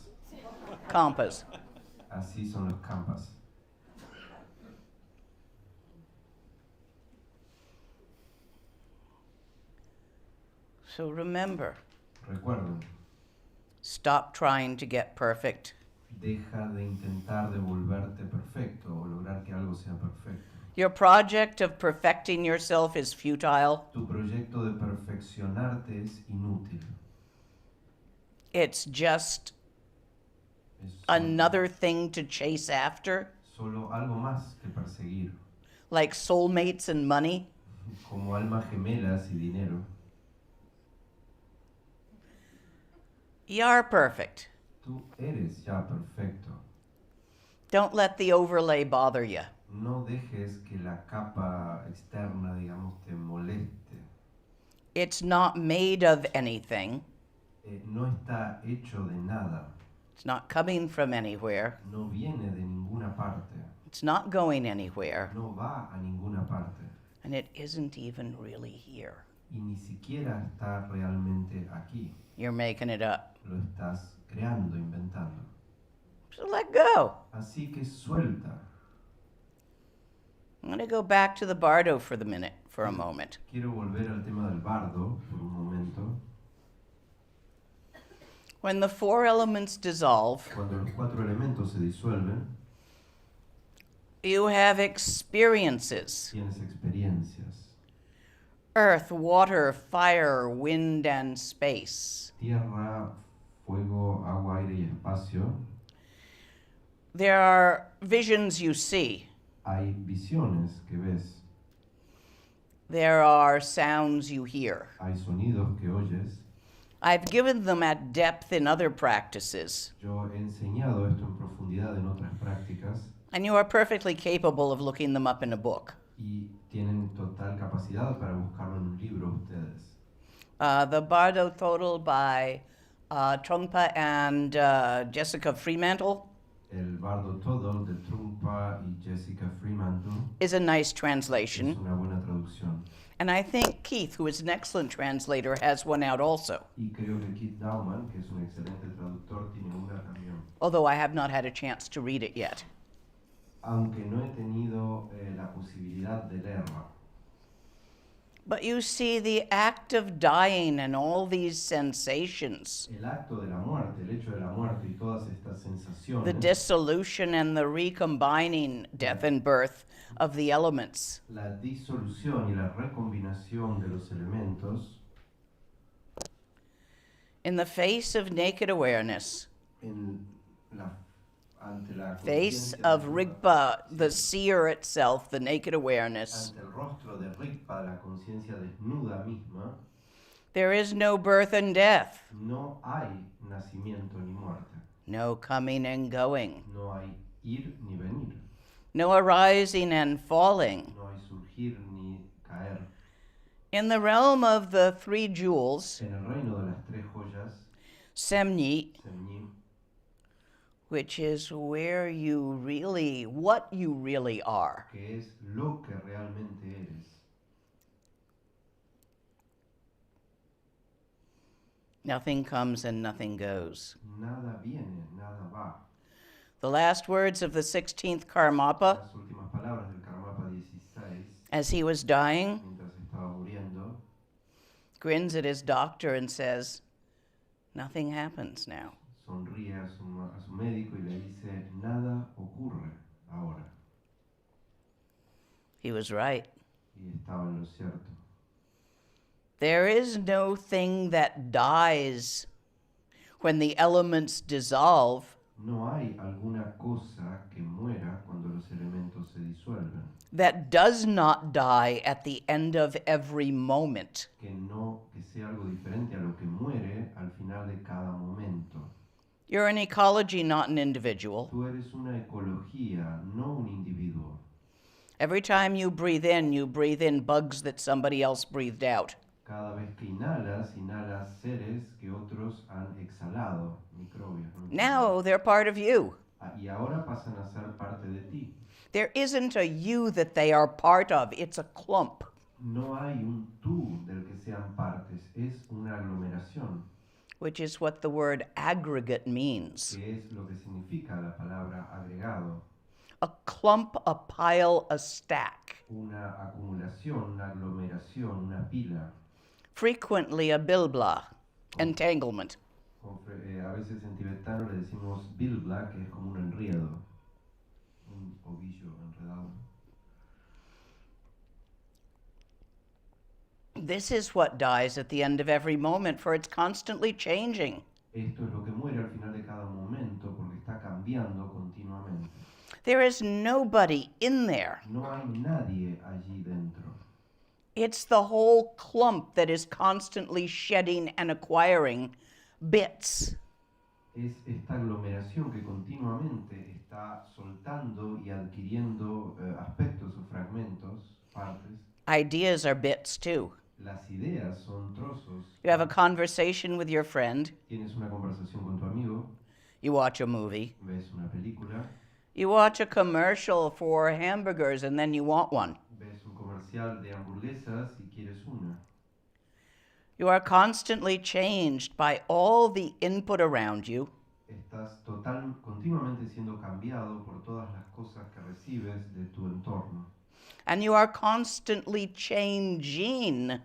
Kampas. Así son los kampas. So remember, Recuerden, stop trying to get perfect. deja de intentar devolverte perfecto o lograr que algo sea perfecto. Your project of perfecting yourself is futile. Tu proyecto de perfeccionarte es inútil. It's just Es another thing to chase after, solo algo más que perseguir, like soulmates and money. como almas gemelas y dinero. You're perfect. Tú eres ya perfecto. Don't let the overlay bother you. No dejes que la capa externa, digamos, te moleste. It's not made of anything. No está hecho de nada. It's not coming from anywhere. No viene de ninguna parte. It's not going anywhere. No va a ninguna parte. And it isn't even really here. Y ni siquiera está realmente aquí. You're making it up. Lo estás creando, inventando. So let go. Así que suelta. I'm going to go back to the bardo for a moment. Quiero volver al tema del bardo por un momento. When the four elements dissolve, Cuando los cuatro elementos se disuelven, you have experiences. tienes experiencias. Earth, water, fire, wind, and space. Tierra, fuego, agua, aire y espacio. There are visions you see. Hay visiones que ves. There are sounds you hear. Hay sonidos que oyes. I've given them at depth in other practices, Yo he enseñado esto en profundidad en otras prácticas and you are perfectly capable of looking them up in a book. y tienen total capacidad para buscarlo en un libro ustedes. The Bardo Total by Trungpa and Jessica Fremantle El Bardo Todo de Trungpa y Jessica Fremantle is a nice es translation. una buena traducción. And I think Keith, who is an excellent translator, has one out also, Y creo que Keith Dauman, que es un excelente traductor, tiene una también. although I have not had a chance to read it yet. Aunque no he tenido la posibilidad de leerla. But you see, the act of dying and all these sensations, El acto de la muerte, el hecho de la muerte y todas estas the sensaciones, dissolution and the recombining, death and birth, of the elements, la disolución y la recombinación de los elementos, in the face of naked awareness, en la, ante la face conciencia of desnuda, Rigpa, the seer itself, the naked awareness, ante el rostro de Rigpa, la conciencia desnuda misma, there is no birth and death, no hay nacimiento ni muerte, no coming and going, no hay ir ni venir, no arising and falling. no hay surgir ni caer. In the realm of the three jewels, En el reino de las tres joyas, Semni, Semni, which is where you really, what you really are, que es lo que realmente eres, nothing comes and nothing goes. nada viene, nada va. The last words of the 16th Karmapa, Las últimas palabras del Karmapa 16, as he was dying, mientras estaba muriendo, grins at his doctor and says, nothing happens now. sonríe a su médico y le dice, nada ocurre ahora. He was right. Y estaba en lo cierto. There is no thing that dies when the elements dissolve No hay alguna cosa que muera cuando los elementos se disuelven, that does not die at the end of every moment. que sea algo diferente a lo que muere al final de cada momento. You're an ecology, not an individual. Tú eres una ecología, no un individuo. Every time you breathe in bugs that somebody else breathed out. Cada vez que inhalas, inhalas seres que otros han exhalado, microbios. ¿no? Now they're part of you. Y ahora pasan a ser parte de ti. There isn't a you that they are part of, it's a clump. No hay un tú del que sean partes, es una aglomeración, Which is what the word aggregate means. que es lo que significa la palabra agregado. A clump, a pile, a stack. Una acumulación, una aglomeración, una pila. Frequently a bilbla, entanglement. A veces en tibetano le decimos bilbla, que es como un enredo, un ovillo enredado. This is what dies at the end of every moment, for it's constantly changing. Esto es lo que muere al final de cada momento porque está cambiando continuamente. There is nobody in there. No hay nadie allí dentro. It's the whole clump that is constantly shedding and acquiring bits. Es esta aglomeración que continuamente está soltando y adquiriendo aspectos o fragmentos, partes. Ideas are bits too. Las ideas son trozos. You have a conversation with your friend, Tienes una conversación con tu amigo, you watch a movie, ves una película, you watch a commercial for hamburgers and then you want one. ves un comercial de hamburguesas y quieres una. You are constantly changed by all the input around you, Estás continuamente siendo cambiado por todas las cosas que recibes de tu entorno. and you are constantly changing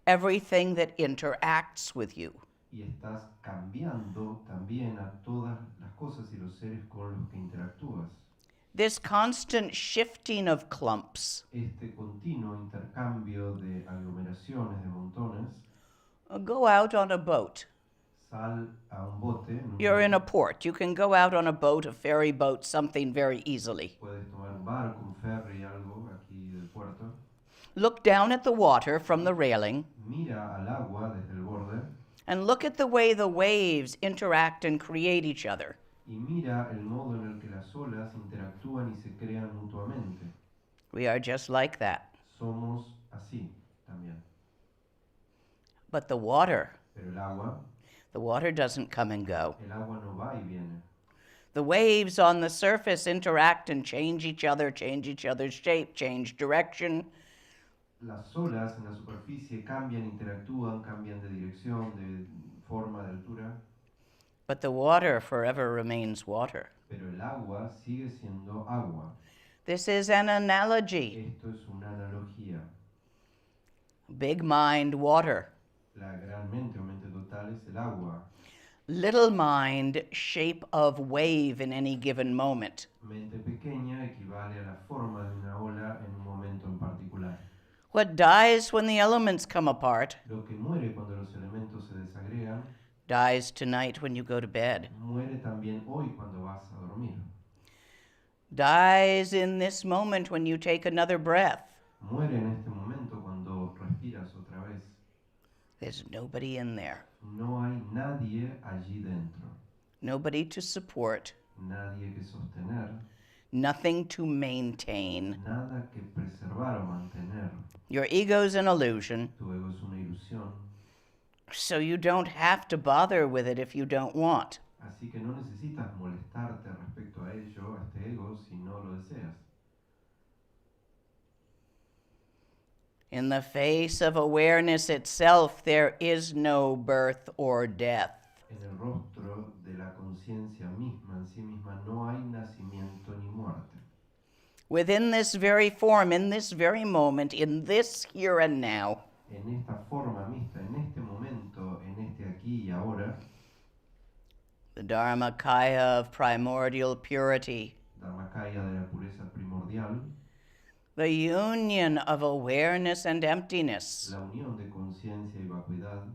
everything that interacts with you. Y estás cambiando también a todas las cosas y los seres con los que interactúas. This constant shifting of clumps. Este continuo intercambio de aglomeraciones, de montones. Go out on a boat. Sal a un bote. En un You're bote. in a port. You can go out on a boat, a ferry boat, something very easily. Puedes tomar un barco, un ferry, algo aquí del puerto. Look down at the water from the railing Mira al agua desde el borde and look at the way the waves interact and create each other. y mira el modo en el que las olas interactúan y se crean mutuamente. We are just like that. Somos así también. But the water doesn't come and go. el agua no va y viene. The waves on the surface interact and change each other's shape, change direction. Las olas en la superficie cambian, interactúan, cambian de dirección, de forma, de altura, But the water forever remains water. pero el agua sigue siendo agua. This is an analogy. Esto es una analogía. Big mind, water. La gran mente o mente total es el agua. Little mind, shape of wave in any given moment. Mente pequeña equivale a la forma de una ola en un momento en particular. What dies when the elements come apart Lo que muere cuando los elementos se desagregan, dies tonight when you go to bed. muere también hoy cuando vas a dormir. Dies in this moment when you take another breath. Muere en este momento cuando respiras otra vez. There's nobody in there. No hay nadie allí dentro. Nobody to support. Nadie que sostener. Nothing to maintain. Nada que preservar o mantener. Your ego's an illusion, Tu ego es una ilusión. so you don't have to bother with it if you don't want. Así que no necesitas molestarte respecto a ello, a este ego, si no lo deseas. In the face of awareness itself, there is no birth or death. En el rostro de la conciencia misma, en sí misma, no hay nacimiento ni muerte. Within this very form, in this very moment, in this here and now, En esta forma mixta, en este momento, en este aquí y ahora, the Dharmakaya of primordial purity, Dharmakaya de la pureza primordial, the union of awareness and emptiness, la unión de conciencia y vacuidad,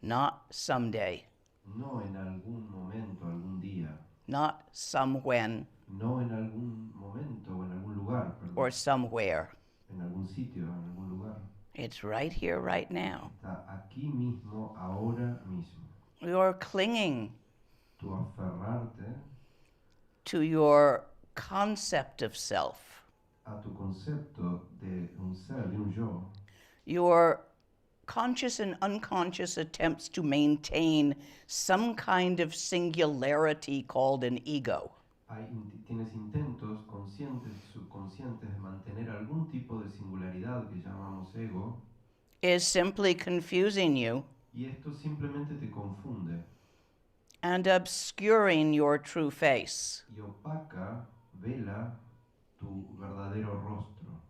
not someday, no en algún momento, algún día, not some when, no en algún momento o en algún lugar, perdón, or somewhere. en algún sitio, en algún lugar. It's right here, right now. Está aquí mismo, ahora mismo. You're clinging Tu aferrarte to your concept of self, a tu concepto de un ser, de un yo, your conscious and unconscious attempts to maintain some kind of singularity called an ego. Tienes intentos conscientes y subconscientes de mantener algún tipo de singularidad que llamamos ego, Is simply confusing you y esto simplemente te confunde and obscuring your true face. y opaca, vela tu verdadero rostro.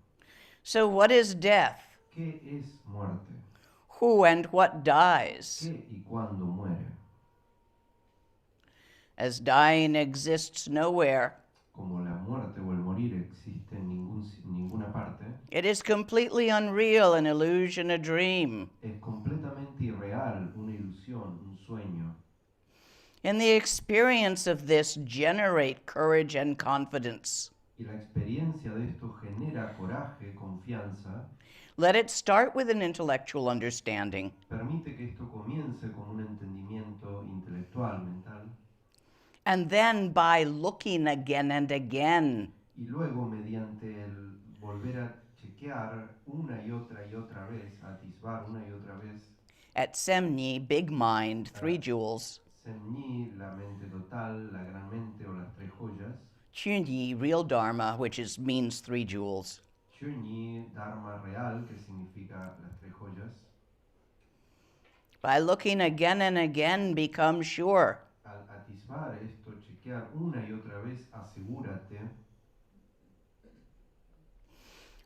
So, what is death? ¿Qué es muerte? Who and what dies? ¿Qué y cuándo muere? As dying exists nowhere, Como la muerte o el morir existe en ninguna parte, it is completely unreal, an illusion, a dream. es completamente irreal, una ilusión, un sueño. In the experience of this, generate courage and confidence. Y la experiencia de esto genera coraje, confianza. Let it start with an intellectual understanding. Permite que esto comience con un entendimiento intelectual, mental, And then by looking again and again, y luego mediante el volver a chequear una y otra vez, a atisbar una y otra vez, at Semni, big mind, 3 jewels, Semni, la mente total, la gran mente o las tres joyas, Chunyi, real Dharma, which means 3 jewels, Chunyi, Dharma real, que significa las tres joyas. by looking again and again, become sure. Al atisbar esto, chequear una y otra vez, asegúrate.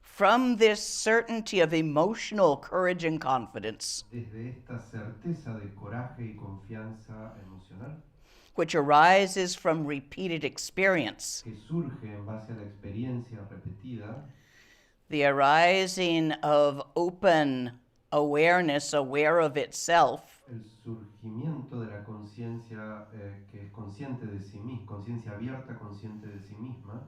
From this certainty of emotional courage and confidence, Desde esta certeza de coraje y confianza emocional, which arises from repeated experience, que surge en base a la experiencia repetida, the arising of open awareness, aware of itself, el surgimiento de la conciencia que es consciente de sí misma, conciencia abierta, consciente de sí misma,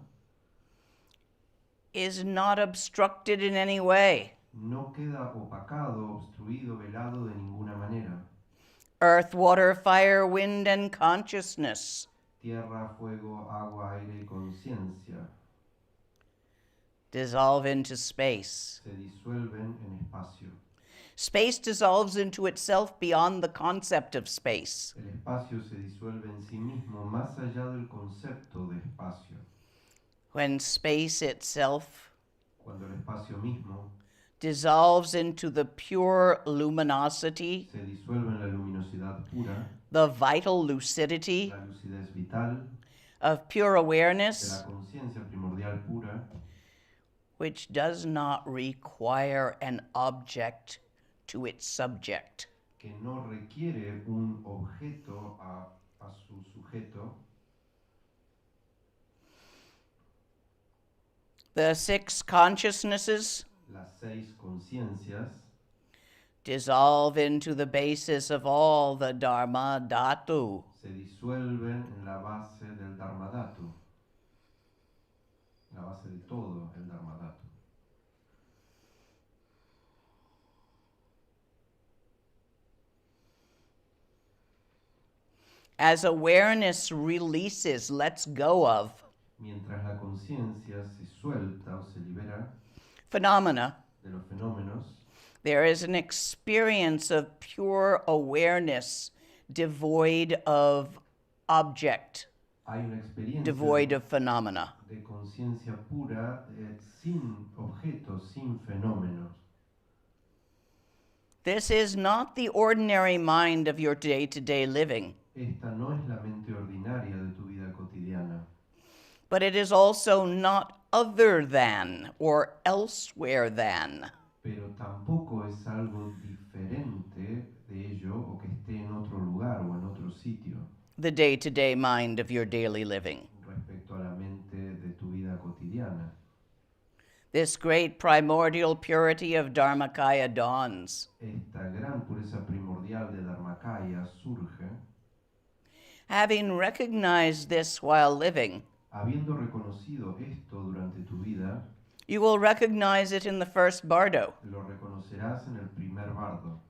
is not obstructed in any way. no queda opacado, obstruido, velado de ninguna manera. Earth, water, fire, wind, and consciousness Tierra, fuego, agua, aire y conciencia dissolve into space. se disuelven en espacio. Space dissolves into itself beyond the concept of space. El espacio se disuelve en sí mismo más allá del concepto de espacio. When space itself Cuando el espacio mismo dissolves into the pure luminosity, se disuelve en la luminosidad pura, the vital lucidity la lucidez vital, of pure de awareness, la conciencia primordial pura, which does not require an object to its subject. que no requiere un objeto a su sujeto. The 6 consciousnesses Las 6 conciencias dissolve into the basis of all the Dharma dhatu. se disuelven en la base del Dharmadhatu, la base de todo el Dharmadhatu. As awareness releases, lets go of Mientras la conciencia se suelta o se libera phenomena, de los fenómenos, there is an experience of pure awareness devoid of object, hay una experiencia devoid of phenomena. de conciencia pura sin objetos, sin fenómenos. This is not the ordinary mind of your day-to-day living, Esta no es la mente ordinaria de tu vida cotidiana, but it is also not other than or elsewhere than. pero tampoco es algo diferente de ello o que esté en otro lugar o en otro sitio The day-to-day mind of your daily living. respecto a la mente de tu vida cotidiana. This great primordial purity of Dharmakaya dawns. Esta gran pureza primordial de Dharmakaya surge Having recognized this while living, habiendo reconocido esto durante tu vida, you will recognize it in the first bardo, lo reconocerás en el primer bardo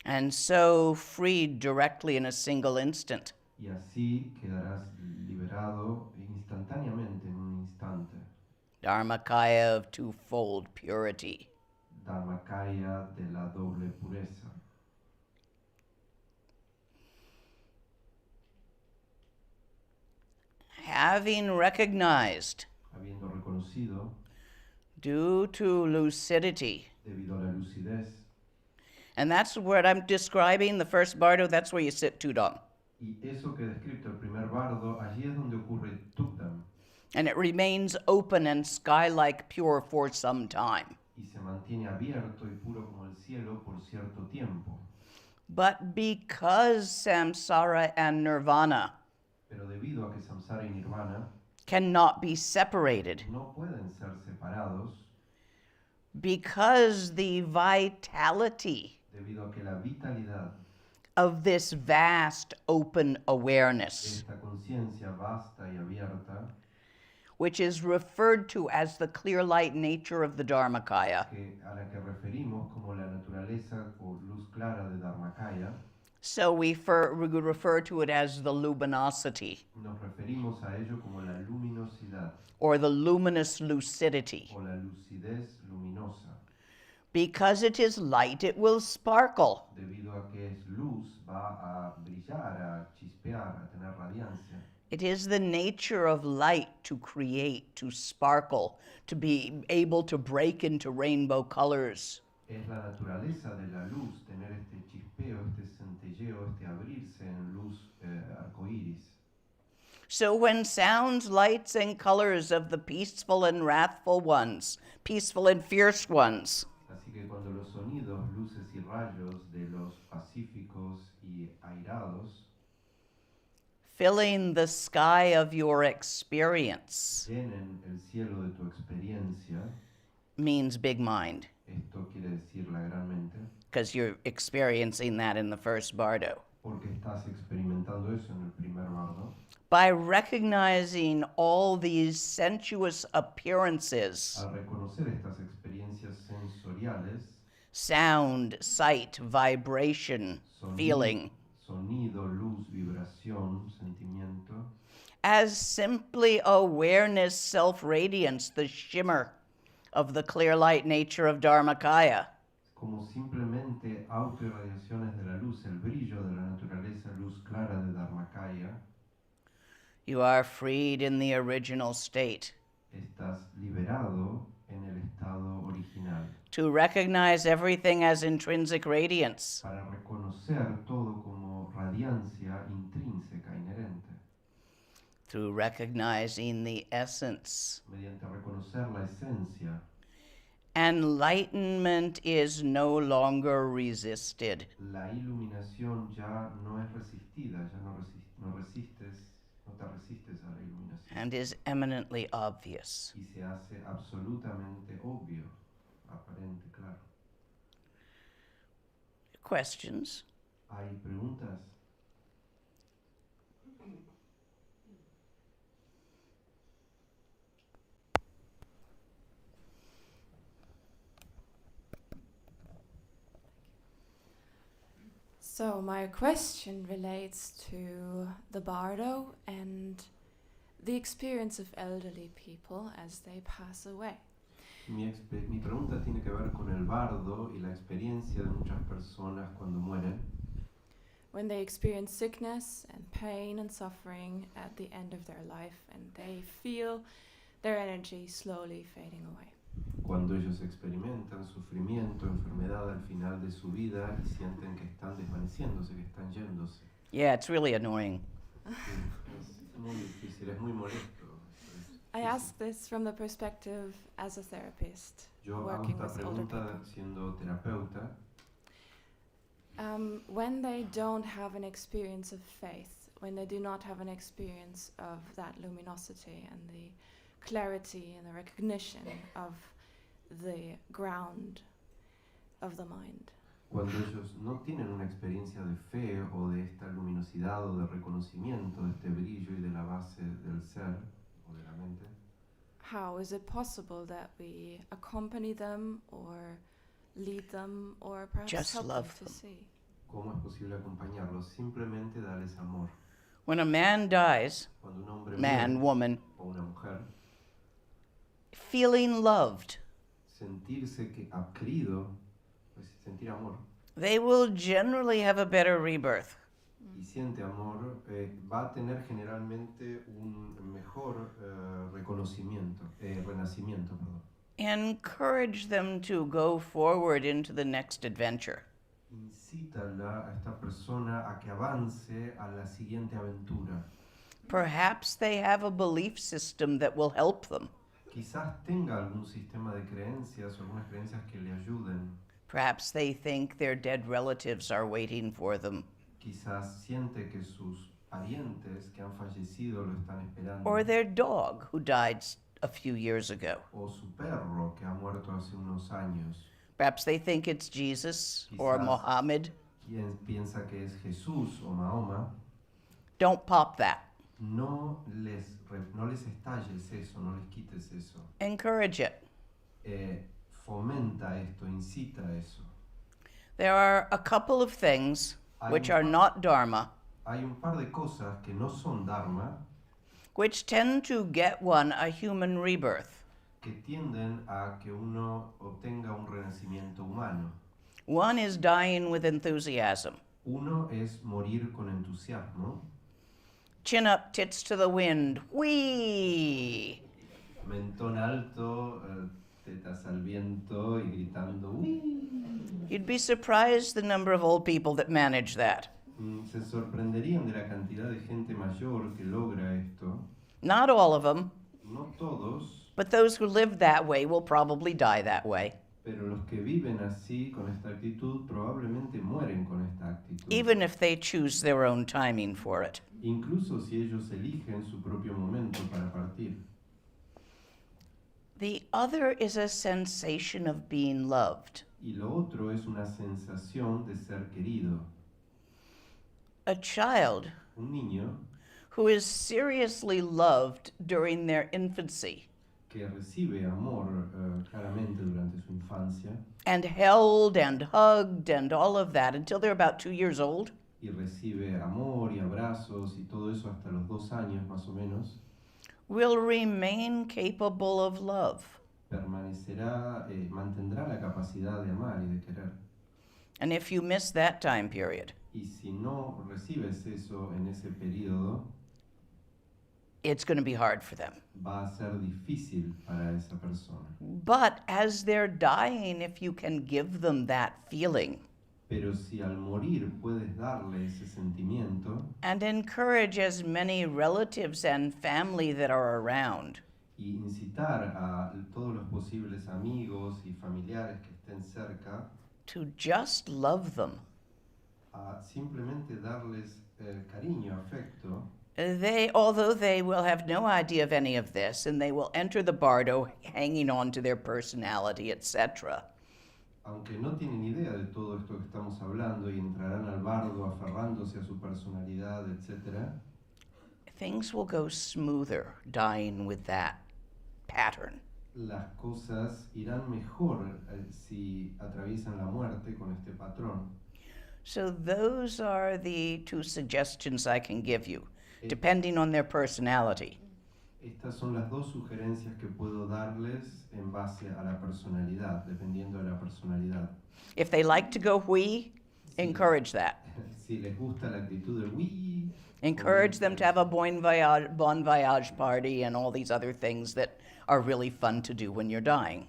and so freed directly in a single instant. y así quedarás liberado instantáneamente en un instante. Dharmakaya of twofold purity. Dharmakaya de la doble pureza. Having recognized, Habiendo reconocido, due to lucidity, debido a la lucidez, and that's what I'm describing, the first bardo, that's where you sit Tudong. y eso que he descrito el primer bardo, allí es donde ocurre Tukdam, And it remains open and sky-like pure for some time. y se mantiene abierto y puro como el cielo por cierto tiempo. But because samsara and nirvana Pero debido a que samsara y nirvana cannot be separated, no pueden ser separados, because the vitality debido a que la vitalidad of this vast open de awareness, esta conciencia vasta y abierta, which is referred to as the clear light nature of the Dharmakaya, a la que referimos como la naturaleza o luz clara de Dharmakaya, so we would refer to it as the luminosity nos referimos a ello como la luminosidad or the luminous lucidity. o la lucidez luminosa. Because it is light, it will sparkle. Debido a que es luz, va a brillar, a chispear, a tener radiancia. It is the nature of light to create, to sparkle, to be able to break into rainbow colors. Es la naturaleza de la luz tener este chispeo, este centelleo, este abrirse en luz arcoíris. So when sounds, lights, and colors of the peaceful and wrathful ones, peaceful and fierce ones, Así que cuando los sonidos, luces y rayos de los pacíficos y airados filling the sky of your experience, llenen el cielo de tu experiencia, means big mind, esto quiere decir la gran mente, because you're experiencing that in the first bardo. porque estás experimentando eso en el primer bardo. By recognizing all these sensuous appearances, Al reconocer estas experiencias sensoriales, sound, sight, vibration, feeling, sonido, luz, vibración, sentimiento, as simply awareness, self-radiance, the shimmer of the clear light nature of Dharmakaya, como simplemente autoirradiaciones de la luz, el brillo de la naturaleza, luz clara de Dharmakaya, you are freed in the original state estás liberado en el estado original, to recognize everything as intrinsic radiance, para reconocer todo como radiancia intrínseca, inherente, through recognizing the essence mediante reconocer la esencia Enlightenment is no longer resisted. La iluminación ya no es resistida, ya no te resistes a la iluminación. And is eminently obvious. Y se hace absolutamente obvio, aparente, claro. Questions? ¿Hay preguntas? So my question relates to the bardo and the experience of elderly people as they pass away. Mi pregunta tiene que ver con el bardo y la experiencia de muchas personas cuando mueren, When they experience sickness and pain and suffering at the end of their life and they feel their energy slowly fading away. cuando ellos experimentan sufrimiento, enfermedad al final de su vida y sienten que están desvaneciéndose, que están yéndose. Yeah, it's really annoying. Es muy difícil, es muy molesto. I ask this from the perspective as a therapist Yo hago working esta with older pregunta people. siendo terapeuta. When they don't have an experience of faith, when they do not have an experience of that luminosity and the clarity and the recognition of the ground of the mind, Cuando ellos no tienen una experiencia de fe o de esta luminosidad o de reconocimiento de este brillo y de la base del ser o de la mente, how is it possible that we accompany them or lead them or perhaps Just help love them to them. see? ¿cómo es posible acompañarlos? Simplemente darles amor. When a man dies, Cuando un hombre man, muere, woman, o una mujer, feeling loved, sentirse querido, pues sentir amor they will generally have a better rebirth. y siente amor, va a tener generalmente un mejor renacimiento, perdón. Encourage them to go forward into the next adventure. Incítala a esta persona a que avance a la siguiente aventura. Perhaps they have a belief system that will help them. Quizás tenga algún sistema de creencias o algunas creencias que le ayuden. Perhaps they think their dead relatives are waiting for them. Quizás siente que sus parientes que han fallecido lo están esperando. Or their dog who died a few years ago. O su perro que ha muerto hace unos años. Perhaps they think it's Jesus or Quizás. Mohammed. Quien piensa que es Jesús o Mahoma, Don't pop that. no les estalles eso, no les quites eso. Encourage it. Fomenta esto, incita eso. There are a couple of things which are not Dharma, Hay un par de cosas que no son Dharma, which tend to get one a human rebirth. que tienden a que uno obtenga un renacimiento humano. One is dying with enthusiasm. Uno es morir con entusiasmo, Chin up, tits to the wind. Whee! mentón alto, tetas al viento y gritando. "Uy". You'd be surprised the number of old people that manage that. Se sorprenderían de la cantidad de gente mayor que logra esto. Not all of them, No todos, but those who live that way will probably die that way, pero los que viven así, con esta actitud, probablemente mueren con esta actitud. even if they choose their own timing for it. Incluso si ellos eligen su propio momento para partir. The other is a sensation of being loved. Y lo otro es una sensación de ser querido. A child Un niño who is seriously loved during their infancy que recibe amor claramente durante su infancia and held and hugged and all of that until they're about 2 years old y recibe amor y abrazos y todo eso hasta los 2 años más o menos, will remain capable of love. mantendrá la capacidad de amar y de querer. And if you miss that time period, Y si no recibes eso en ese periodo, it's going to be hard for them. va a ser difícil para esa persona. But as they're dying, if you can give them that feeling Pero si al morir puedes darle ese sentimiento and encourage as many relatives and family that are around y incitar a todos los posibles amigos y familiares que estén cerca to just love them. a simplemente darles cariño, afecto, Although they will have no idea of any of this, and they will enter the bardo hanging on to their personality, etc., aunque no tienen idea de todo esto que estamos hablando y entrarán al bardo aferrándose a su personalidad, etc., things will go smoother dying with that pattern. las cosas irán mejor si atraviesan la muerte con este patrón. So those are the two suggestions I can give you, depending on their personality. Estas son las dos sugerencias que puedo darles en base a la personalidad, dependiendo de la personalidad. If they like to go we, encourage that. Si les gusta la actitud del oui, Encourage them to have a bon voyage party and all these other things that are really fun to do when you're dying.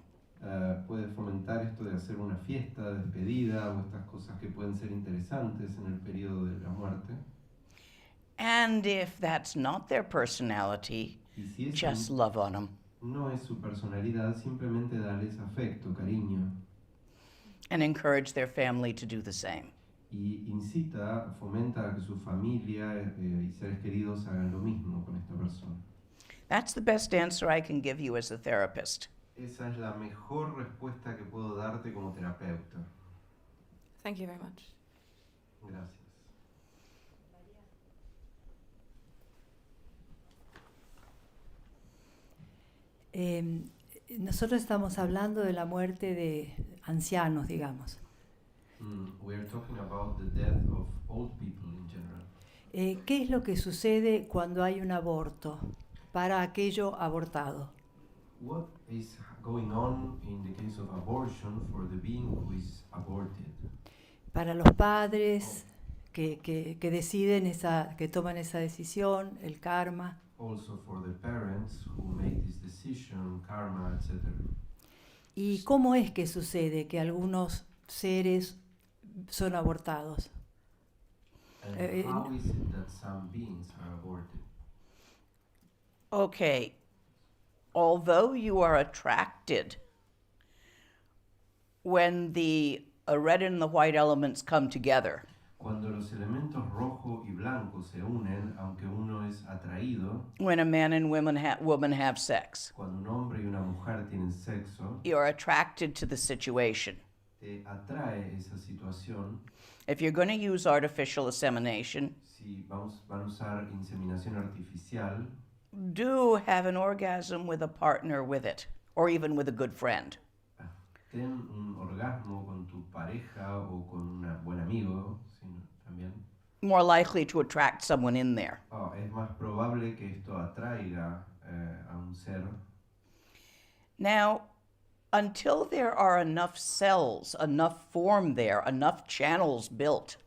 puede fomentar esto de hacer una fiesta de despedida o estas cosas que pueden ser interesantes en el periodo de la muerte. And if that's not their personality, Y si just eso love on them no es su personalidad, simplemente darles afecto, cariño, and encourage their family to do the same. y incita, fomenta a que su familia y seres queridos hagan lo mismo con esta persona. That's the best answer I can give you as a therapist. Esa es la mejor respuesta que puedo darte como terapeuta. Thank you very much. Gracias. Nosotros estamos hablando de la muerte de ancianos, digamos. We are talking about the death of old people in general. ¿Qué es lo que sucede cuando hay un aborto para aquello abortado? What is going on in the case of abortion for the being who is aborted? Para los padres que deciden que toman esa decisión, el karma. Also for the parents who make this decision, karma, etc. ¿Y cómo es que sucede que algunos seres son abortados? And how is it that some beings are aborted? Okay, although you are attracted when the red and the white elements come together, Cuando los elementos rojo y blanco se unen, aunque uno es atraído, when a man and woman have sex, cuando un hombre y una mujer tienen sexo, you're attracted to the situation. te atrae esa situación. If you're going to use artificial insemination, Si van a usar inseminación artificial, do have an orgasm with a partner with it, or even with a good friend. ten un orgasmo con tu pareja o con un buen amigo, ¿sí? También. More likely to attract someone in there. Es más probable que esto atraiga a un ser. Now, until there are enough cells, enough form there, enough channels built,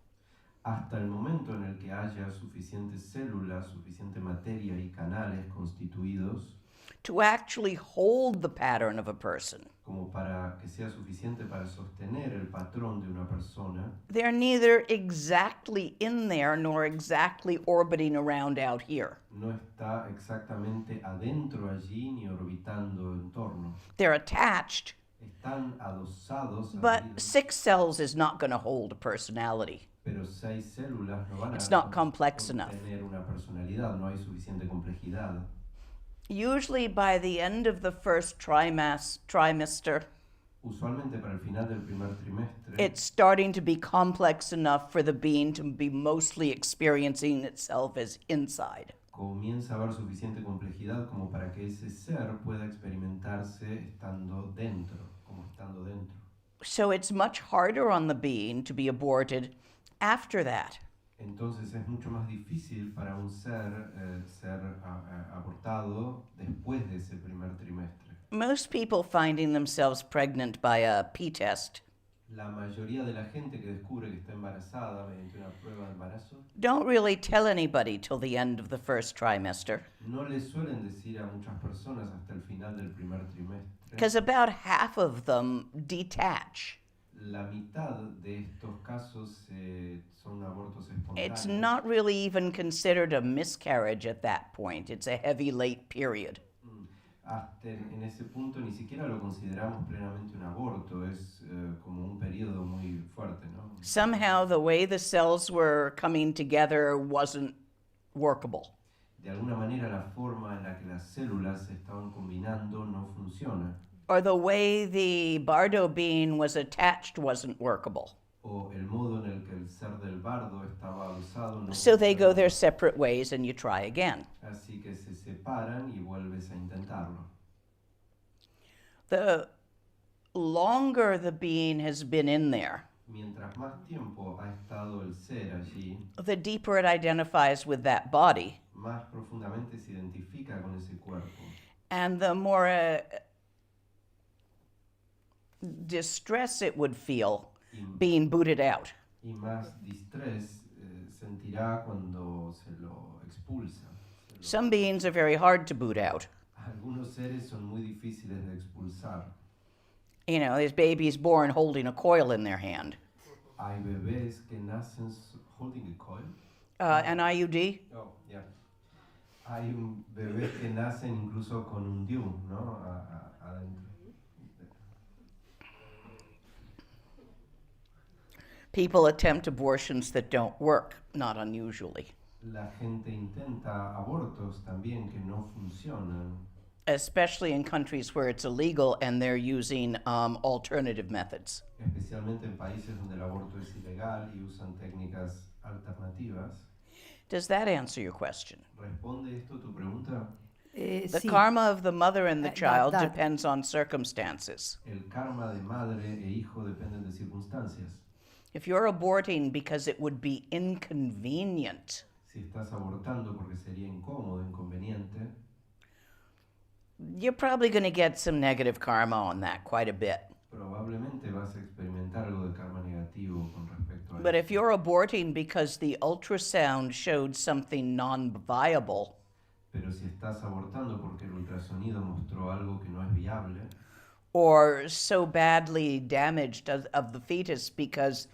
Hasta el momento en el que haya suficientes células, suficiente materia y canales constituidos to actually hold the pattern of a person, como para que sea suficiente para sostener el patrón de una persona, they're neither exactly in there nor exactly orbiting around out here. no está exactamente adentro allí ni orbitando en torno. They're attached, Están adosados, but adheridos, 6 cells is not going to hold a personality. pero 6 células no van a It's not complex enough. contener una personalidad, no hay suficiente complejidad. Usually by the end of the first trimester, Usualmente para el final del primer trimestre, it's starting to be complex enough for the being to be mostly experiencing itself as inside. comienza a haber suficiente complejidad como para que ese ser pueda experimentarse estando dentro, como estando dentro. So it's much harder on the being to be aborted after that. Entonces es mucho más difícil para un ser ser abortado después de ese primer trimestre. Most people finding themselves pregnant by a P-test La mayoría de la gente que descubre que está embarazada mediante una prueba de embarazo don't really tell anybody till the end of the first trimester, no le suelen decir a muchas personas hasta el final del primer trimestre. because about half of them detach. La mitad de estos casos son abortos It's espontáneos. not really even considered a miscarriage at that point. It's a heavy late period. hasta en ese punto ni siquiera lo consideramos plenamente un aborto, es como un periodo muy fuerte, ¿no? Somehow the way the cells were coming together wasn't workable. De alguna manera la forma en la que las células se estaban combinando no funciona. Or the way the bardo being was attached wasn't workable. O el modo en el que el ser del bardo estaba adosado no So they go funcionaba. their separate ways and you try again. Así que se separan y vuelves a intentarlo. The longer the being has been in there, Mientras más tiempo ha estado el ser allí, the deeper it identifies with that body, más profundamente se identifica con ese cuerpo. and the more distress it would feel Y, being booted out. y más distrés sentirá cuando se lo expulsa. Some beings are very hard to boot out. Algunos seres son muy difíciles de expulsar. You know, there's babies born holding a coil in their hand. Hay bebés que nacen holding a coil. An IUD? Oh, yeah. Hay bebés que nacen incluso con un DIU, ¿no? Adentro. People attempt abortions that don't work, not unusually, La gente intenta abortos también que no funcionan, especially in countries where it's illegal and they're using alternative methods. especialmente en países donde el aborto es ilegal y usan técnicas alternativas. Does that answer your question? ¿Responde esto tu pregunta? The Sí. karma of the mother and the child that- depends on circumstances. El karma de madre e hijo dependen de circunstancias. If you're aborting because it would be inconvenient, Si estás abortando porque sería incómodo, inconveniente, you're probably going to get some negative karma on that quite a bit. probablemente vas a experimentar algo de karma negativo con respecto a But if esto. you're aborting because the ultrasound showed something non-viable, Pero si estás abortando porque el ultrasonido mostró algo que no es viable, or so badly damaged of the fetus because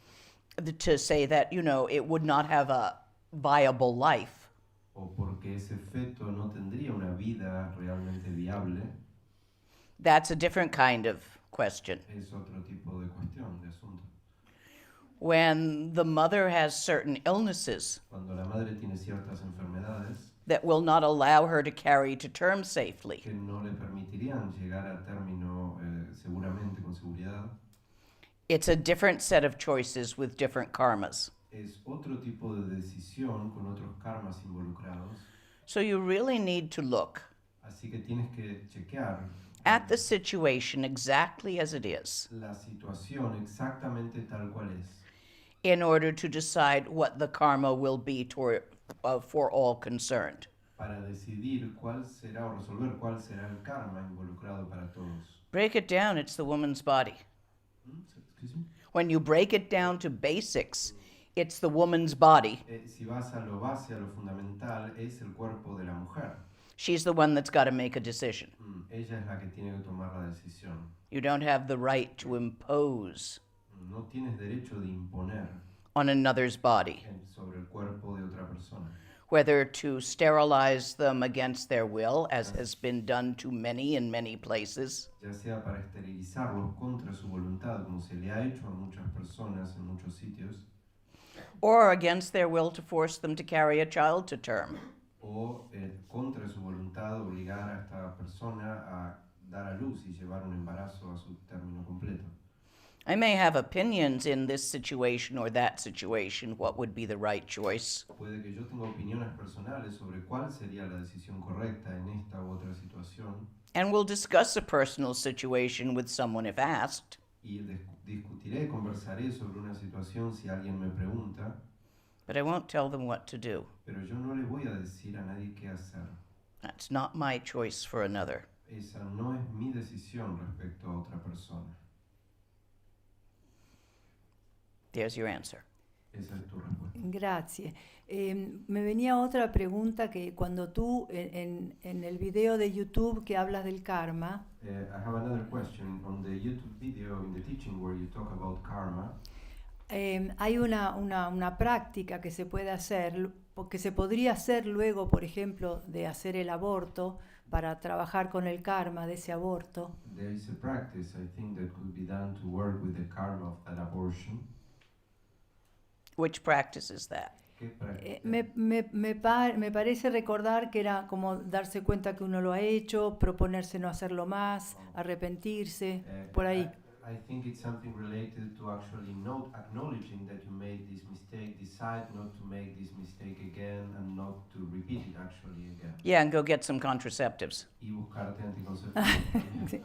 to say that, you know, it would not have a viable life, o porque ese feto no tendría una vida realmente viable, that's a different kind of question. es otro tipo de cuestión, de asunto. When the mother has certain illnesses Cuando la madre tiene ciertas enfermedades that will not allow her to carry to term safely, que no le permitirían llegar a término seguramente, con seguridad, it's a different set of choices with different karmas. es otro tipo de decisión con otros karmas involucrados. So you really need to look Así que tienes que chequear at the situation exactly as it is la situación exactamente tal cual es, in order to decide what the karma will be for all concerned. para decidir cuál será o resolver cuál será el karma involucrado para todos. Break it down, it's the woman's body. Excuse me? When you break it down to basics, it's the woman's body. Si vas a lo base, a lo fundamental, es el cuerpo de la mujer. She's the one that's got to make a decision. Ella es la que tiene que tomar la decisión. You don't have the right to impose No tienes derecho de imponer on another's body, sobre el cuerpo de otra persona. whether to sterilize them against their will, as has been done to many in many places, Ya sea para esterilizarlos contra su voluntad, como se le ha hecho a muchas personas en muchos sitios, or against their will to force them to carry a child to term. o contra su voluntad obligar a esta persona a dar a luz y llevar un embarazo a su término completo. I may have opinions in this situation or that situation, what would be the right choice. Puede que yo tenga opiniones personales sobre cuál sería la decisión correcta en esta u otra situación, And we'll discuss a personal situation with someone if asked. y discutiré, conversaré sobre una situación si alguien me pregunta, But I won't tell them what to do. pero yo no le voy a decir a nadie qué hacer. That's not my choice for another. Esa no es mi decisión respecto a otra persona. There's your answer. Esa es tu respuesta. Gracias. Me venía otra pregunta que cuando tú en el video de YouTube que hablas del karma, I have another question. On the YouTube video, in the teaching where you talk about karma, hay una práctica que se puede hacer, que se podría hacer luego, por ejemplo, de hacer el aborto, para trabajar con el karma de ese aborto. There is a practice, I think, that could be done to work with the karma of that abortion. Which practice is that? ¿Qué práctica? Me parece recordar que era como darse cuenta que uno lo ha hecho, proponerse no hacerlo más, arrepentirse, por ahí. I think it's something related to actually not acknowledging that you made this mistake, decide not to make this mistake again and not to repeat it actually again. Yeah, and go get some contraceptives. Y buscarte anticonceptivos.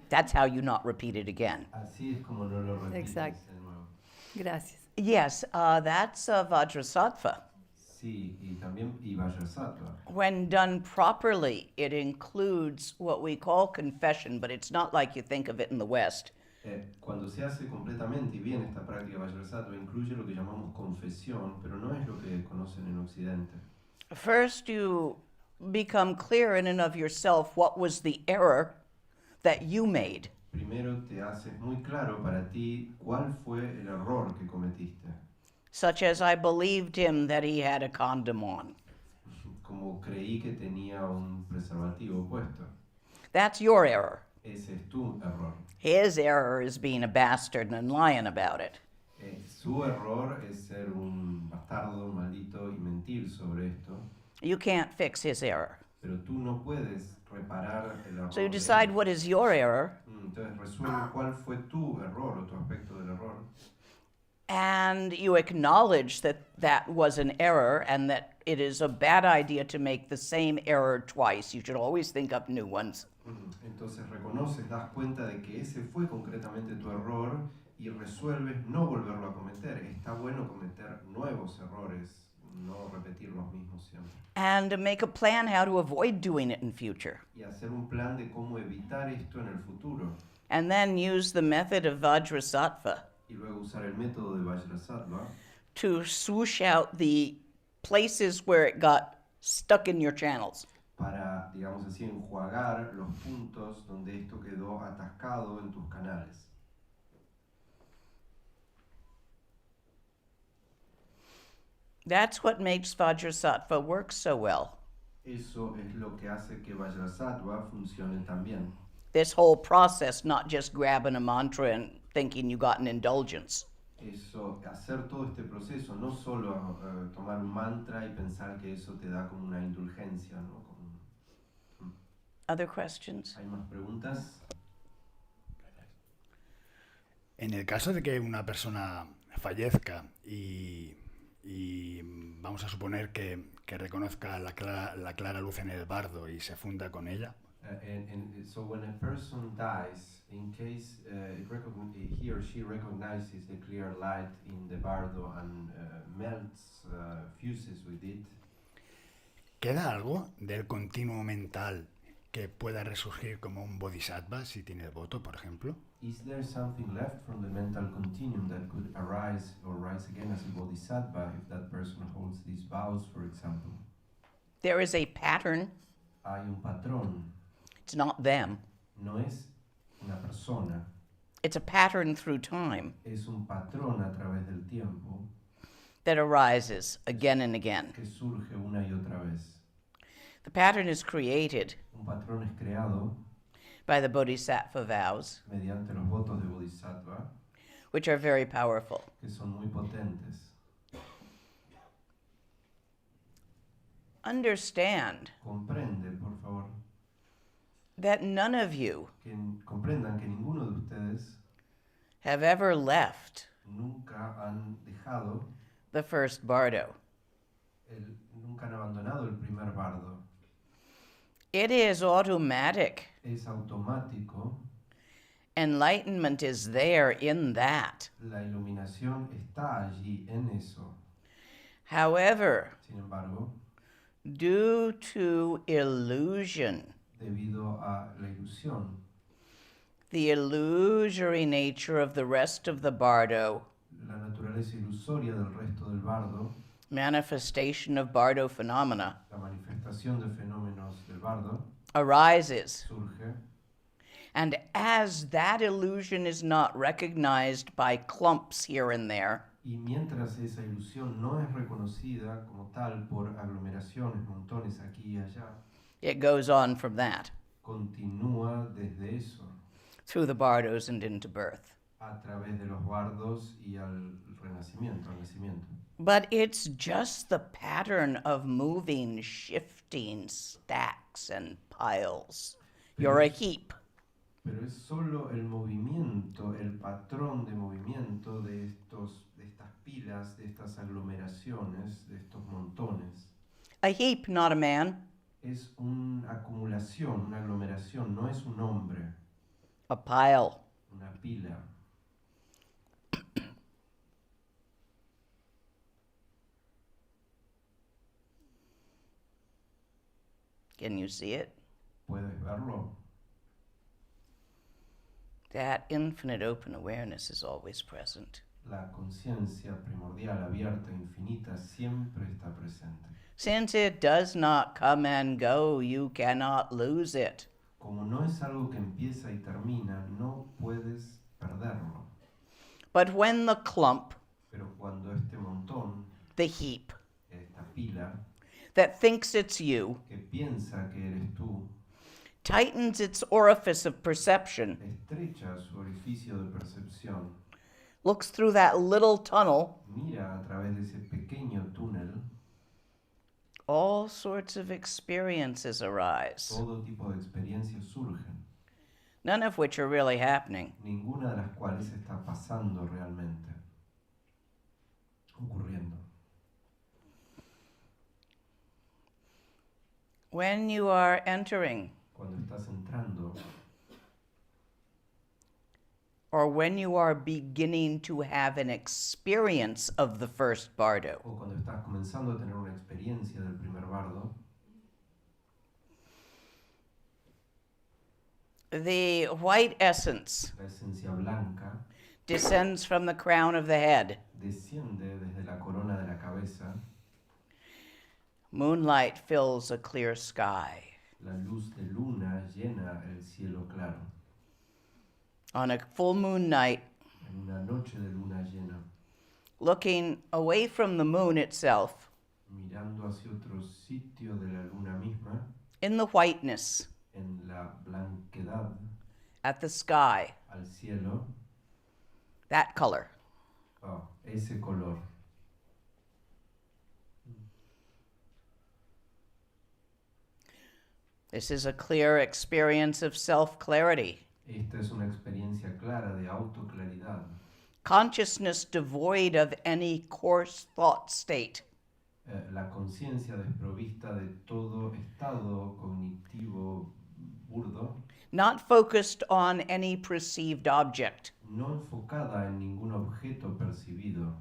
That's how you not repeat it again. Así es como no lo repites Exacto. de nuevo. Gracias. Yes, that's Vajrasattva. Sí, y también y Vajrasattva. When done properly, it includes what we call confession, but it's not like you think of it in the West. Cuando se hace completamente y bien esta práctica Vajrasattva incluye lo que llamamos confesión, pero no es lo que conocen en Occidente. First, you become clear in and of yourself what was the error that you made. Primero te haces muy claro para ti cuál fue el error que cometiste. Such as I believed him that he had a condom on. Como creí que tenía un preservativo puesto. That's your error. Ese es tu error. His error is being a bastard and lying about it. Su error es ser un bastardo, maldito y mentir sobre esto. You can't fix his error. Pero tú no puedes reparar el error. So you de decide él. what is your error, Entonces resuelve cuál fue tu error o tu aspecto del error. and you acknowledge that that was an error and that it is a bad idea to make the same error twice. You should always think up new ones. Entonces reconoces, das cuenta de que ese fue concretamente tu error y resuelves no volverlo a cometer. Está bueno cometer nuevos errores, no repetir los mismos siempre. And make a plan how to avoid doing it in future. Y hacer un plan de cómo evitar esto en el futuro. And then use the method of Vajrasattva Y luego usar el método de Vajrasattva to swoosh out the places where it got stuck in your channels. para, digamos así, enjuagar los puntos donde esto quedó atascado en tus canales. That's what makes Vajrasattva work so well. Eso es lo que hace que Vajrasattva funcione tan bien. This whole process, not just grabbing a mantra and thinking you got an indulgence. Eso, hacer todo este proceso, no solo tomar un mantra y pensar que eso te da como una indulgencia, ¿no? Other questions? ¿Hay más preguntas? En el caso de que una persona fallezca y vamos a suponer que reconozca la clara luz en el bardo y se funda con ella, And so when a person dies, in case he or she recognizes the clear light in the bardo and melts, fuses with it, ¿queda algo del continuo mental que pueda resurgir como un bodhisattva si tiene el voto, por ejemplo? is there something left from the mental continuum that could arise or rise again as a bodhisattva if that person holds these vows, for example? There is a pattern. Hay un patrón, It's not them. no es una persona, It's a pattern through time es un patrón a través del tiempo that arises again and again. que surge una y otra vez. The pattern is created Un patrón es creado by the bodhisattva vows, mediante los votos de bodhisattva, which are very powerful. que son muy potentes. Understand Comprende, por favor, that none of you comprendan que ninguno de ustedes have ever left nunca han dejado, the first bardo. nunca han abandonado el primer bardo. It is automatic. Es automático, Enlightenment is there in that. la iluminación está allí en eso. However, Sin embargo, due to illusion, debido a la ilusión, the illusory nature of the rest of the bardo, la naturaleza ilusoria del resto del bardo, manifestation of bardo phenomena, la manifestación de fenómenos del bardo, arises. surge. And as that illusion is not recognized by clumps here and there, Y mientras esa ilusión no es reconocida como tal por aglomeraciones, montones aquí y allá, It goes on from that, continúa desde eso, through the bardos and into birth. a través de los bardos y al renacimiento, al nacimiento. But it's just the pattern of moving, shifting stacks and piles. You're a heap. Pero es solo el movimiento, el patrón de movimiento de estas pilas, de estas aglomeraciones, de estos montones. A heap, not a man. Es una acumulación, una aglomeración, no es un hombre, A pile. una pila. Can you see it? ¿Puedes verlo? That infinite open awareness is always present. La conciencia primordial, abierta, infinita, siempre está presente. Since it does not come and go, you cannot lose it. Como no es algo que empieza y termina, no puedes perderlo. But when the clump, Pero cuando este montón, the heap, esta pila, that thinks it's you, que piensa que eres tú, tightens its orifice of perception, estrecha su orificio de percepción, looks through that little tunnel, mira a través de ese pequeño túnel, all sorts of experiences arise, todo tipo de experiencias surgen, none of which are really happening. ninguna de las cuales está pasando realmente, ocurriendo. When you are entering, Cuando estás entrando, or when you are beginning to have an experience of the first bardo, o cuando estás comenzando a tener una experiencia del primer bardo, the white essence la esencia blanca descends from the crown of the head. desciende desde la corona de la cabeza, Moonlight fills a clear sky. la luz de luna llena el cielo claro. On a full moon night, En una noche de luna llena, looking away from the moon itself, mirando hacia otro sitio de la luna misma, in the whiteness, en la blanquedad, at the sky, al cielo, that color. ese color. This is a clear experience of self-clarity, Esta es una experiencia clara de autoclaridad, consciousness devoid of any coarse thought state, la conciencia desprovista de todo estado cognitivo burdo, not focused on any perceived object. no enfocada en ningún objeto percibido,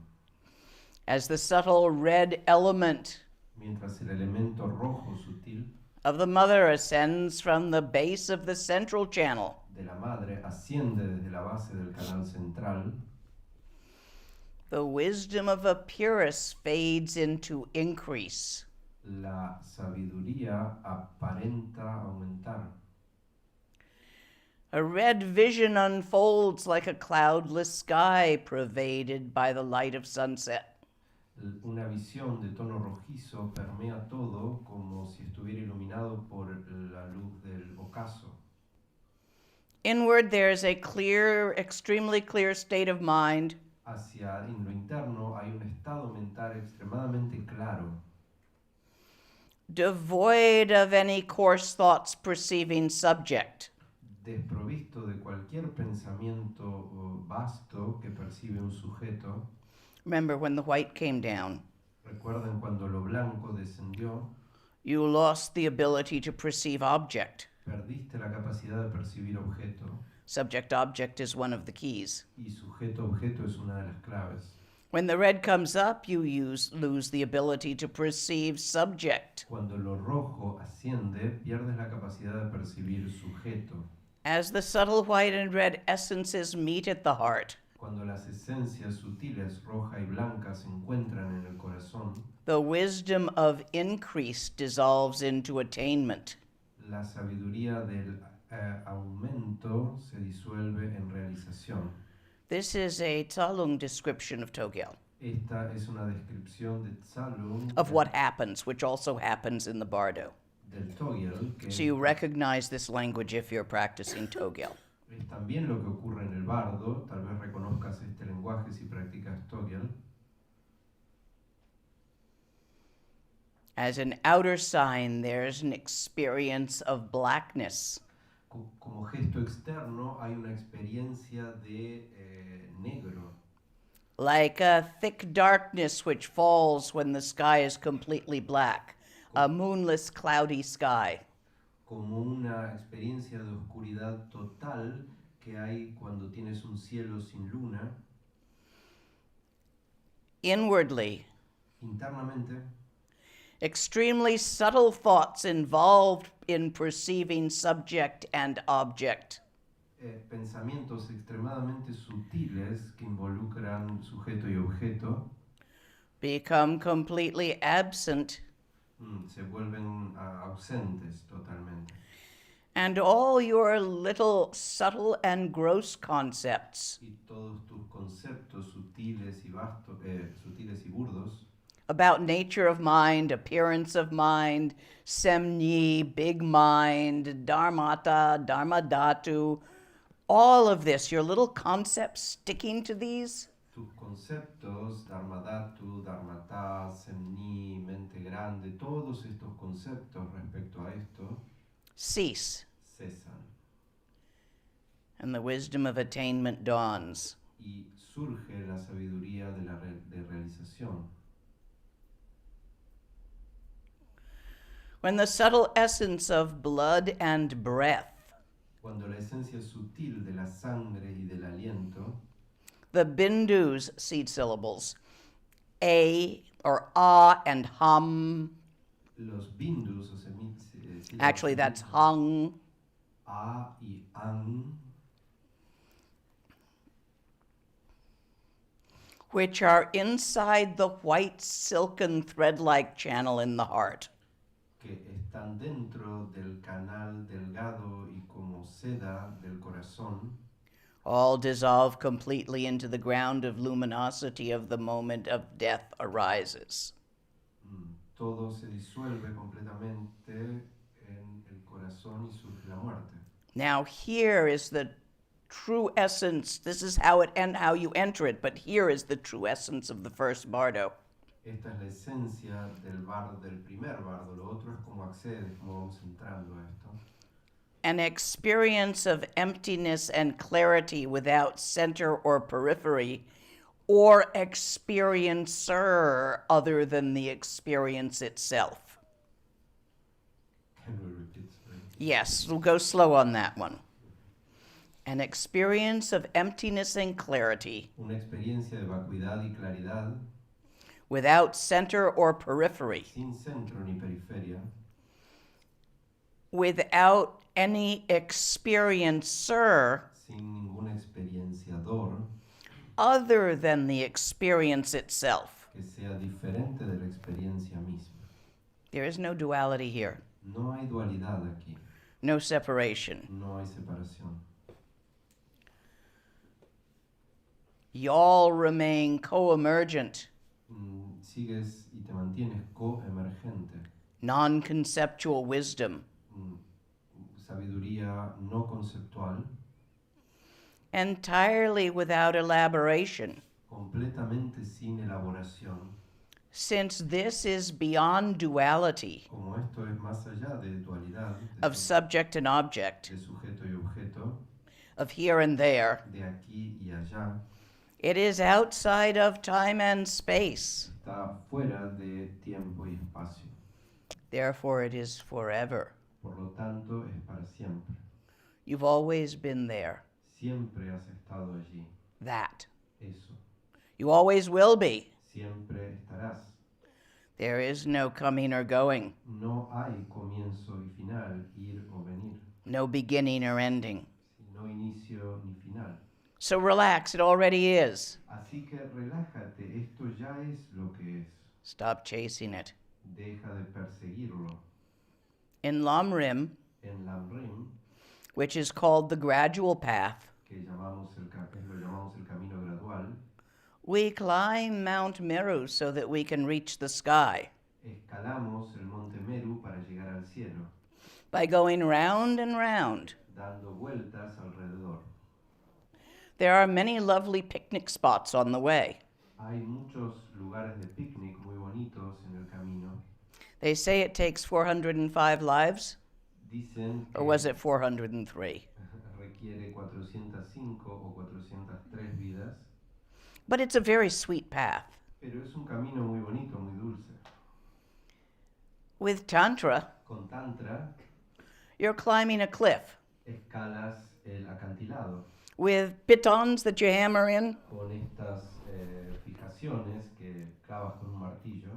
As the subtle red element mientras el elemento rojo sutil of the mother ascends from the base of the central channel, de la madre asciende desde la base del canal central, the wisdom of a purist fades into increase. la sabiduría aparenta aumentar. A red vision unfolds like a cloudless sky pervaded by the light of sunset. Una visión de tono rojizo permea todo como si estuviera iluminado por la luz del ocaso. Inward, there's a clear, extremely clear state of mind, Hacia en lo interno hay un estado mental extremadamente claro, devoid of any coarse thoughts perceiving subject. desprovisto de cualquier pensamiento vasto que percibe un sujeto. Remember when the white came down, Recuerden cuando lo blanco descendió, you lost the ability to perceive object. perdiste la capacidad de percibir objeto, Subject-object is one of the keys. y sujeto-objeto es una de las claves. When the red comes up, you lose the ability to perceive subject. Cuando lo rojo asciende, pierdes la capacidad de percibir sujeto. As the subtle white and red essences meet at the heart, Cuando las esencias sutiles, roja y blanca, se encuentran en el corazón, the wisdom of increase dissolves into attainment. la sabiduría del aumento se disuelve en realización. This is a Tsalung description of Togyal, Esta es una descripción de Tsalung of what happens, which also happens in the bardo. del Togel, que So you recognize this language if you're practicing Togel. es también lo que ocurre en el bardo. Tal vez reconozcas este lenguaje si practicas Togel. As an outer sign, there's an experience of blackness. Como gesto externo hay una experiencia de negro, Like a thick darkness which falls when the sky is completely black, a moonless, cloudy sky. como una experiencia de oscuridad total que hay cuando tienes un cielo sin luna. Inwardly, Internamente, extremely subtle thoughts involved in perceiving subject and object. Pensamientos extremadamente sutiles que involucran sujeto y objeto Become completely absent, se vuelven ausentes totalmente. and all your little subtle and gross concepts Y todos tus conceptos sutiles y burdos about nature of mind, appearance of mind, semni, big mind, dharmata, dharmadhatu, all of this, your little concepts sticking to these, tus conceptos, dharmadhatu, dharmata, semni, mente grande, todos estos conceptos respecto a esto cease, cesan and the wisdom of attainment dawns. y surge la sabiduría de realización. When the subtle essence of blood and breath, Cuando la esencia sutil de la sangre y del aliento, the bindus, seed syllables, a or ah and hum, los bindus, o sílabas actually that's sutiles, hung, a y an, which are inside the white silken thread-like channel in the heart, que están dentro del canal delgado y como seda del corazón, all dissolve completely into the ground of luminosity of the moment of death arises. todo se disuelve completamente en el corazón y surge la muerte. Now here is the true essence. This is how you enter it, but here is the true essence of the first bardo. Esta es la esencia del primer bardo. Lo otro es cómo accedes, cómo vamos entrando a esto. An experience of emptiness and clarity without center or periphery, or experiencer other than the experience itself. Can we repeat? Sorry? Yes, we'll go slow on that one. An experience of emptiness and clarity Una experiencia de vacuidad y claridad, without center or periphery, sin centro ni periferia, without any experiencer sin ningún experienciador other than the experience itself. que sea diferente de la experiencia misma. There is no duality here, No hay dualidad aquí, no separation. no hay separación. Y'all remain co-emergent, Sigues y te mantienes coemergente. non-conceptual wisdom, Sabiduría no conceptual, entirely without elaboration, completamente sin elaboración. since this is beyond duality Como esto es más allá de dualidad, of subject and object, de sujeto y objeto, of here and there. de aquí y allá, It is outside of time and space. está fuera de tiempo y espacio. Therefore, it is forever. Por lo tanto, es para siempre. You've always been there. Siempre has estado allí. That. Eso. You always will be. Siempre estarás. There is no coming or going, No hay comienzo y final, ir o venir. no beginning or ending. No inicio ni final. So relax, it already is. Así que relájate, esto ya es lo que es. Stop chasing it. Deja de perseguirlo. In Lamrim, En Lamrim, which is called the gradual path, que lo llamamos el camino gradual, we climb Mount Meru so that we can reach the sky. escalamos el monte Meru para llegar al cielo. by going round and round. dando vueltas alrededor. There are many lovely picnic spots on the way. Hay muchos lugares de picnic muy bonitos en el camino. They say it takes 405 lives, Dicen or was que it 403? requiere 405 o 403 vidas, But it's a very sweet path. pero es un camino muy bonito, muy dulce. With Tantra, Con Tantra you're climbing a cliff escalas el acantilado with pitons that you hammer in, con estas fijaciones que clavas con un martillo.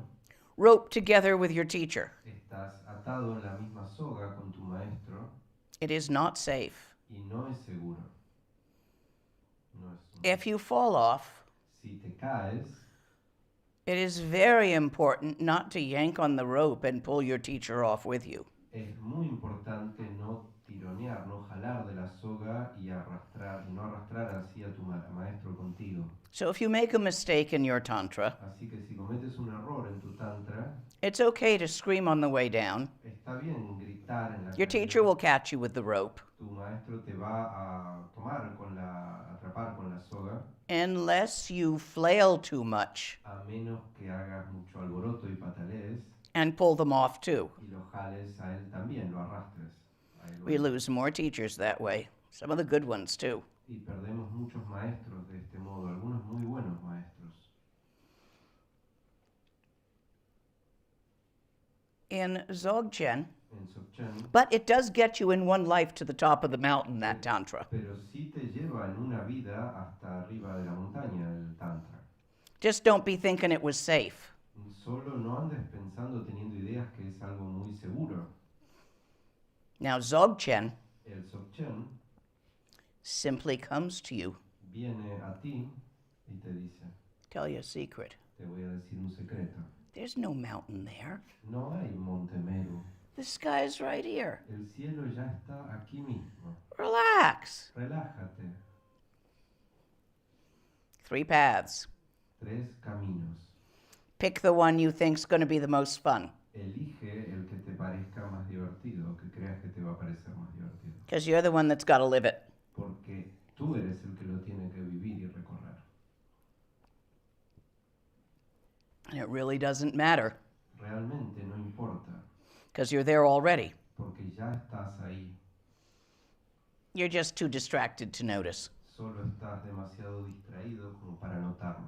roped together with your teacher. Estás atado en la misma soga con tu maestro It is not safe. y no es seguro. No es If you fall off, Si te caes, it is very important not to yank on the rope and pull your teacher off with you. es muy importante no tironear, no jalar de la soga y arrastrar y no arrastrar así a tu maestro contigo. So if you make a mistake in your Tantra, Así que si cometes un error en tu tantra, it's okay to scream on the way down. está bien gritar en la Your teacher will catch you with the rope, Tu maestro te va a tomar atrapar con la soga, unless you flail too much a menos que hagas mucho alboroto y patalees and pull them off too. y lo jales a él también, lo arrastres. A él o We ella. lose more teachers that way, some of the good ones too. Y perdemos muchos maestros de este modo, algunos muy buenos maestros. In Dzogchen, En Dzogchen, but it does get you in one life to the top of the mountain, that Tantra. pero sí te lleva en una vida hasta arriba de la montaña el tantra. Just don't be thinking it was safe. Solo no andes pensando, teniendo ideas que es algo muy seguro. Now, Dzogchen El Dzogchen simply comes to you. viene a ti y te dice, Tell you a secret. te voy a decir un secreto. There's no mountain there. No hay Monte Meru. The sky's right here. El cielo ya está aquí mismo. Relax. Relájate. 3 paths. 3 caminos. Pick the one you think's going to be the most fun, Elige el que te parezca más divertido, que creas que te va a parecer más divertido. because you're the one that's got to live it. Porque tú eres el que lo tiene que vivir y recorrer. And it really doesn't matter, Realmente no importa, because you're there already. porque ya estás ahí. You're just too distracted to notice. Solo estás demasiado distraído como para notarlo.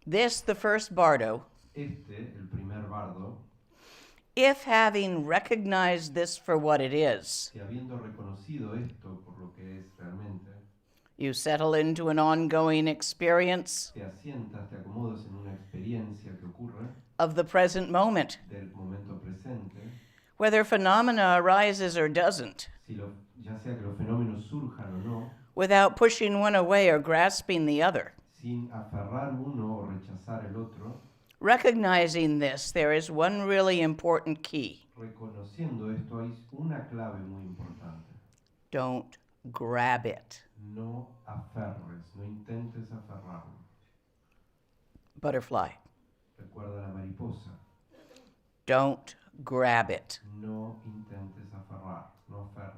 This, the first bardo, El primer bardo, if having recognized this for what it is, que habiendo reconocido esto por lo que es realmente, you settle into an ongoing experience te asientas, te acomodas en una experiencia que ocurre of the present moment, del momento presente, whether phenomena arises or doesn't, ya sea que los fenómenos surjan o no, without pushing one away or grasping the other. sin aferrar uno o rechazar el otro, Recognizing this, there is one really important key. reconociendo esto hay una clave muy importante. Don't grab it. No aferres, no intentes aferrarlo. Butterfly. Recuerda la mariposa. Don't grab it. No intentes aferrar, no aferres.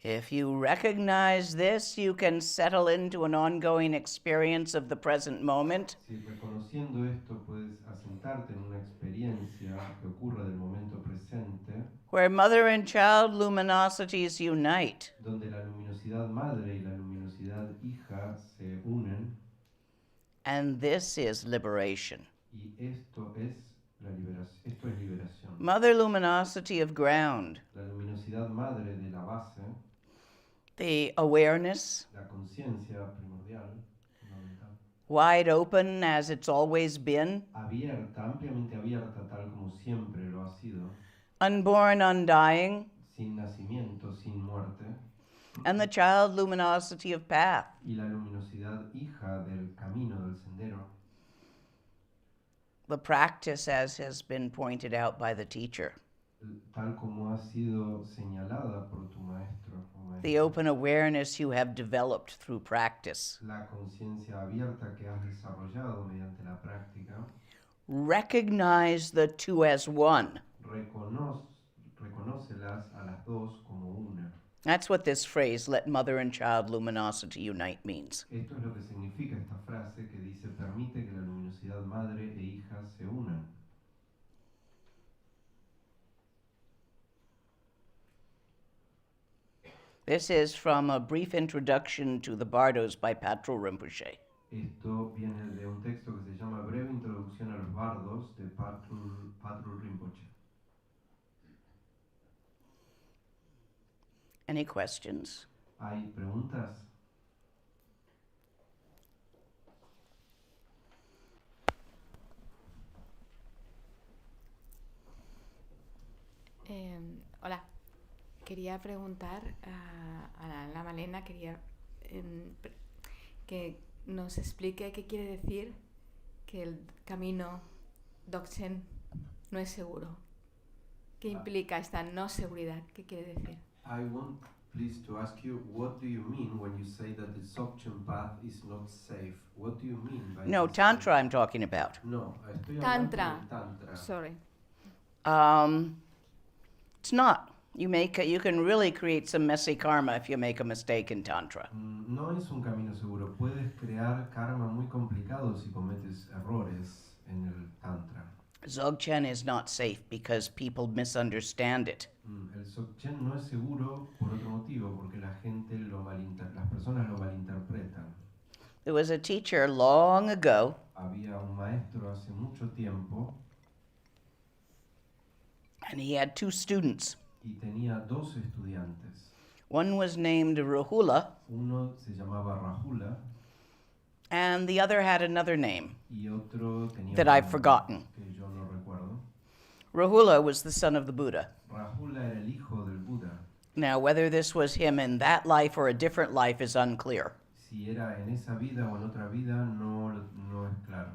If you recognize this, you can settle into an ongoing experience of the present moment, Si reconociendo esto puedes asentarte en una experiencia que ocurre del momento presente, where mother and child luminosities unite, donde la luminosidad madre y la luminosidad hija se unen, and this is liberation. y esto es liberación. Mother luminosity of ground, La luminosidad madre de la base, the awareness, la conciencia primordial, fundamental, wide open as it's always been, abierta, ampliamente abierta, tal como siempre lo ha sido, unborn, undying, sin nacimiento, sin muerte, and the child luminosity of path. y la luminosidad hija del camino, del sendero. The practice, as has been pointed out by the teacher, tal como ha sido señalada por tu maestro o the maestra, open awareness you have developed through practice. la conciencia abierta que has desarrollado mediante la práctica, Recognize the two as one. reconócelas a las dos como una. That's what this phrase, let mother and child luminosity unite, means. Esto es lo que significa esta frase que dice permite que la luminosidad madre e hija se unan. This is from a brief introduction to the bardos by Patrul Rinpoche. Esto viene de un texto que se llama Breve Introducción a los Bardos de Patrul Rinpoche. Any questions? ¿Hay preguntas? Hola, quería preguntar a la Malena, que nos explique qué quiere decir que el camino Dzogchen no es seguro. ¿Qué implica esta no seguridad? ¿Qué quiere decir? I want please to ask you, what do you mean when you say that the Dzogchen path is not safe? What do you mean by No, this Tantra I'm statement? talking about. No, estoy hablando Tantra. de Tantra. Sorry. It's not. You can really create some messy karma if you make a mistake in Tantra. No es un camino seguro. Puedes crear karma muy complicado si cometes errores en el Tantra. Dzogchen is not safe because people misunderstand it. El Dzogchen no es seguro por otro motivo, porque la gente las personas lo malinterpretan. There was a teacher long ago Había un maestro hace mucho tiempo and he had two students. y tenía dos estudiantes. One was named Rahula Uno se llamaba Rahula and the other had another name y otro tenía that otro I've nombre forgotten. que yo no recuerdo. Rahula was the son of the Buddha. Rahula era el hijo del Buda. Now, whether this was him in that life or a different life is unclear. Si era en esa vida o en otra vida no es claro.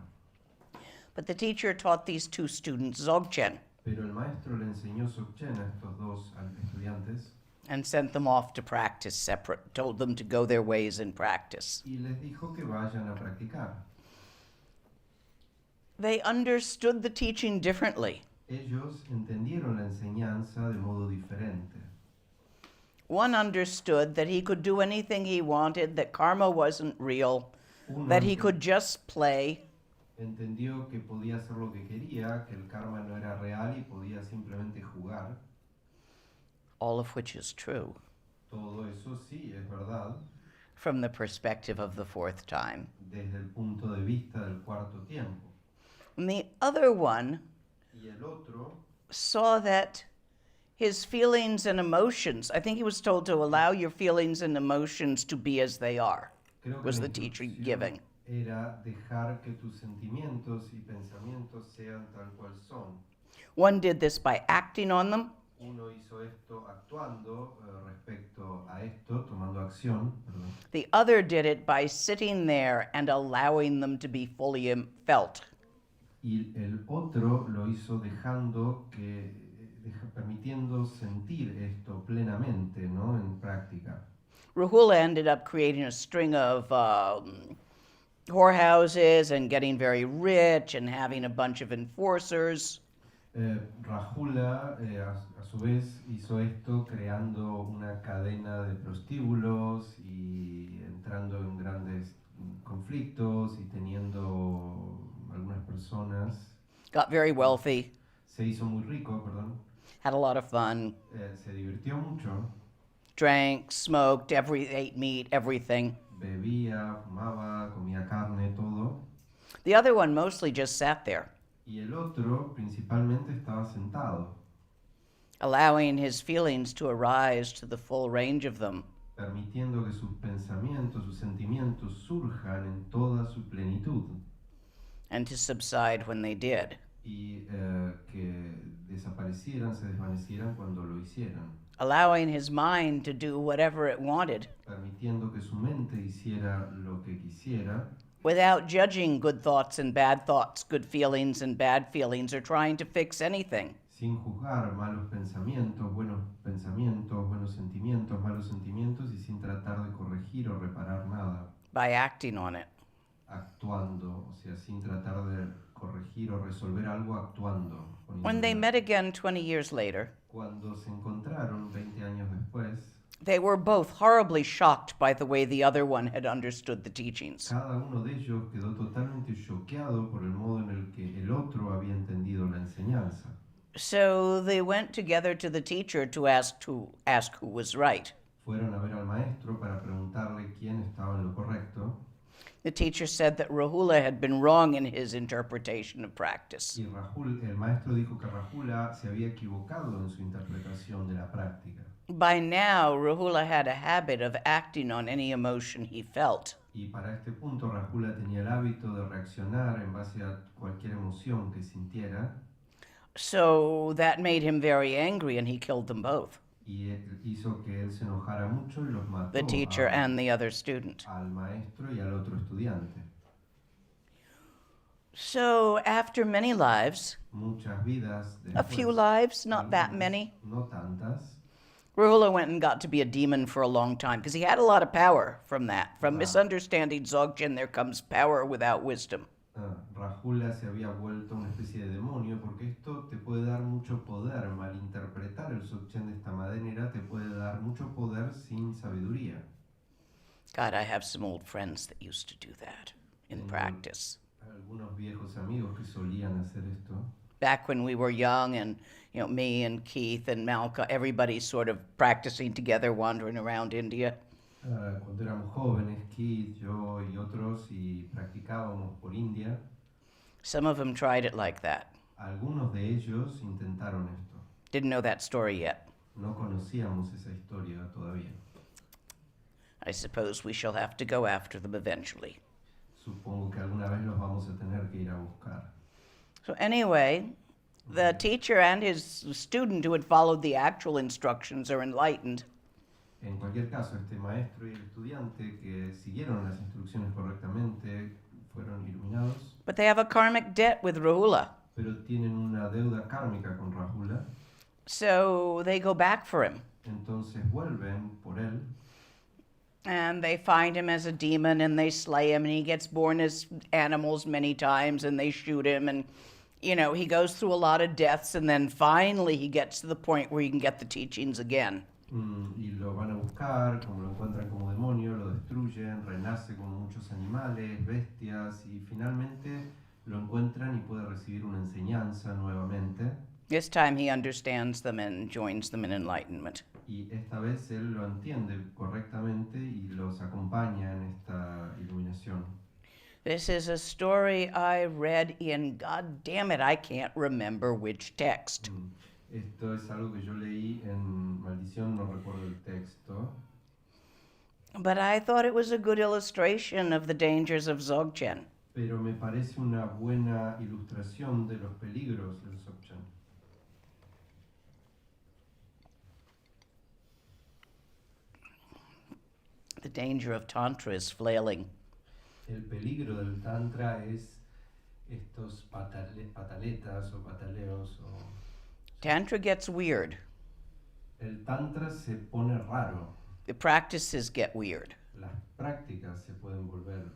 But the teacher taught these two students Dzogchen Pero el maestro le enseñó Dzogchen a estos dos estudiantes and sent them off to practice separate, told them to go their ways in practice. y les dijo que vayan a practicar. They understood the teaching differently. Ellos entendieron la enseñanza de modo diferente. One understood that he could do anything he wanted, that karma wasn't real, Uno that he could just play, entendió que podía hacer lo que quería, que el karma no era real y podía simplemente jugar. all of which is true Todo eso sí es verdad from the perspective of the fourth time. desde el punto de vista del cuarto tiempo. And the other one Y el otro saw that his feelings and emotions, I think he was told to allow your feelings and emotions to be as they are, creo que was la the teacher instrucción giving. era dejar que tus sentimientos y pensamientos sean tal cual son. One did this by acting on them, Uno hizo esto actuando respecto a esto, tomando acción, perdón. the other did it by sitting there and allowing them to be fully felt. Y el otro lo hizo permitiendo sentir esto plenamente, ¿no? En práctica. Rahula ended up creating a string of whorehouses and getting very rich and having a bunch of enforcers. Rahula, a su vez, hizo esto creando una cadena de prostíbulos y entrando en grandes conflictos y teniendo algunas personas. Got very wealthy, Se hizo muy rico, perdón. had a lot of fun, Se divirtió mucho. drank, smoked, ate meat, everything. Bebía, fumaba, comía carne, todo. The other one mostly just sat there, Y el otro principalmente estaba sentado, allowing his feelings to arise to the full range of them. permitiendo que sus pensamientos, sus sentimientos surjan en toda su plenitud And to subside when they did, y que desaparecieran, se desvanecieran cuando lo hicieran, allowing his mind to do whatever it wanted permitiendo que su mente hiciera lo que quisiera, without judging good thoughts and bad thoughts, good feelings and bad feelings, or trying to fix anything. sin juzgar malos pensamientos, buenos sentimientos, malos sentimientos y sin tratar de corregir o reparar nada, by acting on it. actuando, o sea, sin tratar de corregir o resolver algo actuando. When they poniéndole- met again 20 years later, Cuando se encontraron 20 años después, they were both horribly shocked by the way the other one had understood the teachings. cada uno de ellos quedó totalmente choqueado por el modo en el que el otro había entendido la enseñanza. So they went together to the teacher to ask who was right. Fueron a ver al maestro para preguntarle quién estaba en lo correcto. The teacher said that Rahula had been wrong in his interpretation of practice. Y el maestro dijo que Rahula se había equivocado en su interpretación de la práctica. By now, Rahula had a habit of acting on any emotion he felt. Y para este punto Rahula tenía el hábito de reaccionar en base a cualquier emoción que sintiera. So that made him very angry and he killed them both, Y hizo que él se enojara mucho y los mató the teacher and the other student. al maestro y al otro estudiante. So after many lives, Muchas vidas a después, few lives, not that algunas, many, no tantas, Rahula went and got to be a demon for a long time because he had a lot of power from that. From Wow. misunderstanding Dzogchen, there comes power without wisdom. Rahula se había vuelto una especie de demonio porque esto te puede dar mucho poder. Malinterpretar el Dzogchen de esta manera te puede dar mucho poder sin sabiduría. God, I have some old friends that used to do that in Tengo practice. Algunos viejos amigos que solían hacer esto. Back when we were young and, me and Keith and Malka, everybody sort of practicing together, wandering around India. Cuando éramos jóvenes, Keith, yo y otros, y practicábamos por India, Some of them tried it like that. algunos de ellos intentaron esto. Didn't know that story yet. No conocíamos esa historia todavía. I suppose we shall have to go after them eventually. Supongo que alguna vez los vamos a tener que ir a buscar. So anyway, the teacher and his student who had followed the actual instructions are enlightened. En cualquier caso, este maestro y el estudiante que siguieron las instrucciones correctamente fueron iluminados, But they have a karmic debt with Rahula. pero tienen una deuda kármica con Rahula, So they go back for him. entonces vuelven por él And they find him as a demon and they slay him and he gets born as animals many times and they shoot him and he goes through a lot of deaths and then finally he gets to the point where he can get the teachings again. y lo van a buscar, como lo encuentran como demonio, lo destruyen, renace como muchos animales, bestias y finalmente lo encuentran y puede recibir una enseñanza nuevamente. This time he understands them and joins them in enlightenment. Y esta vez él lo entiende correctamente y los acompaña en esta iluminación. This is a story I read in, God damn it, I can't remember which text. Esto es algo que yo leí en Maldición, no recuerdo el texto, But I thought it was a good illustration of the dangers of Dzogchen. pero me parece una buena ilustración de los peligros del Dzogchen. The danger of Tantra is flailing. El peligro del Tantra es estos pataletas o pataleos. Tantra gets weird. El Tantra se pone raro. The practices get weird. Las prácticas se pueden volver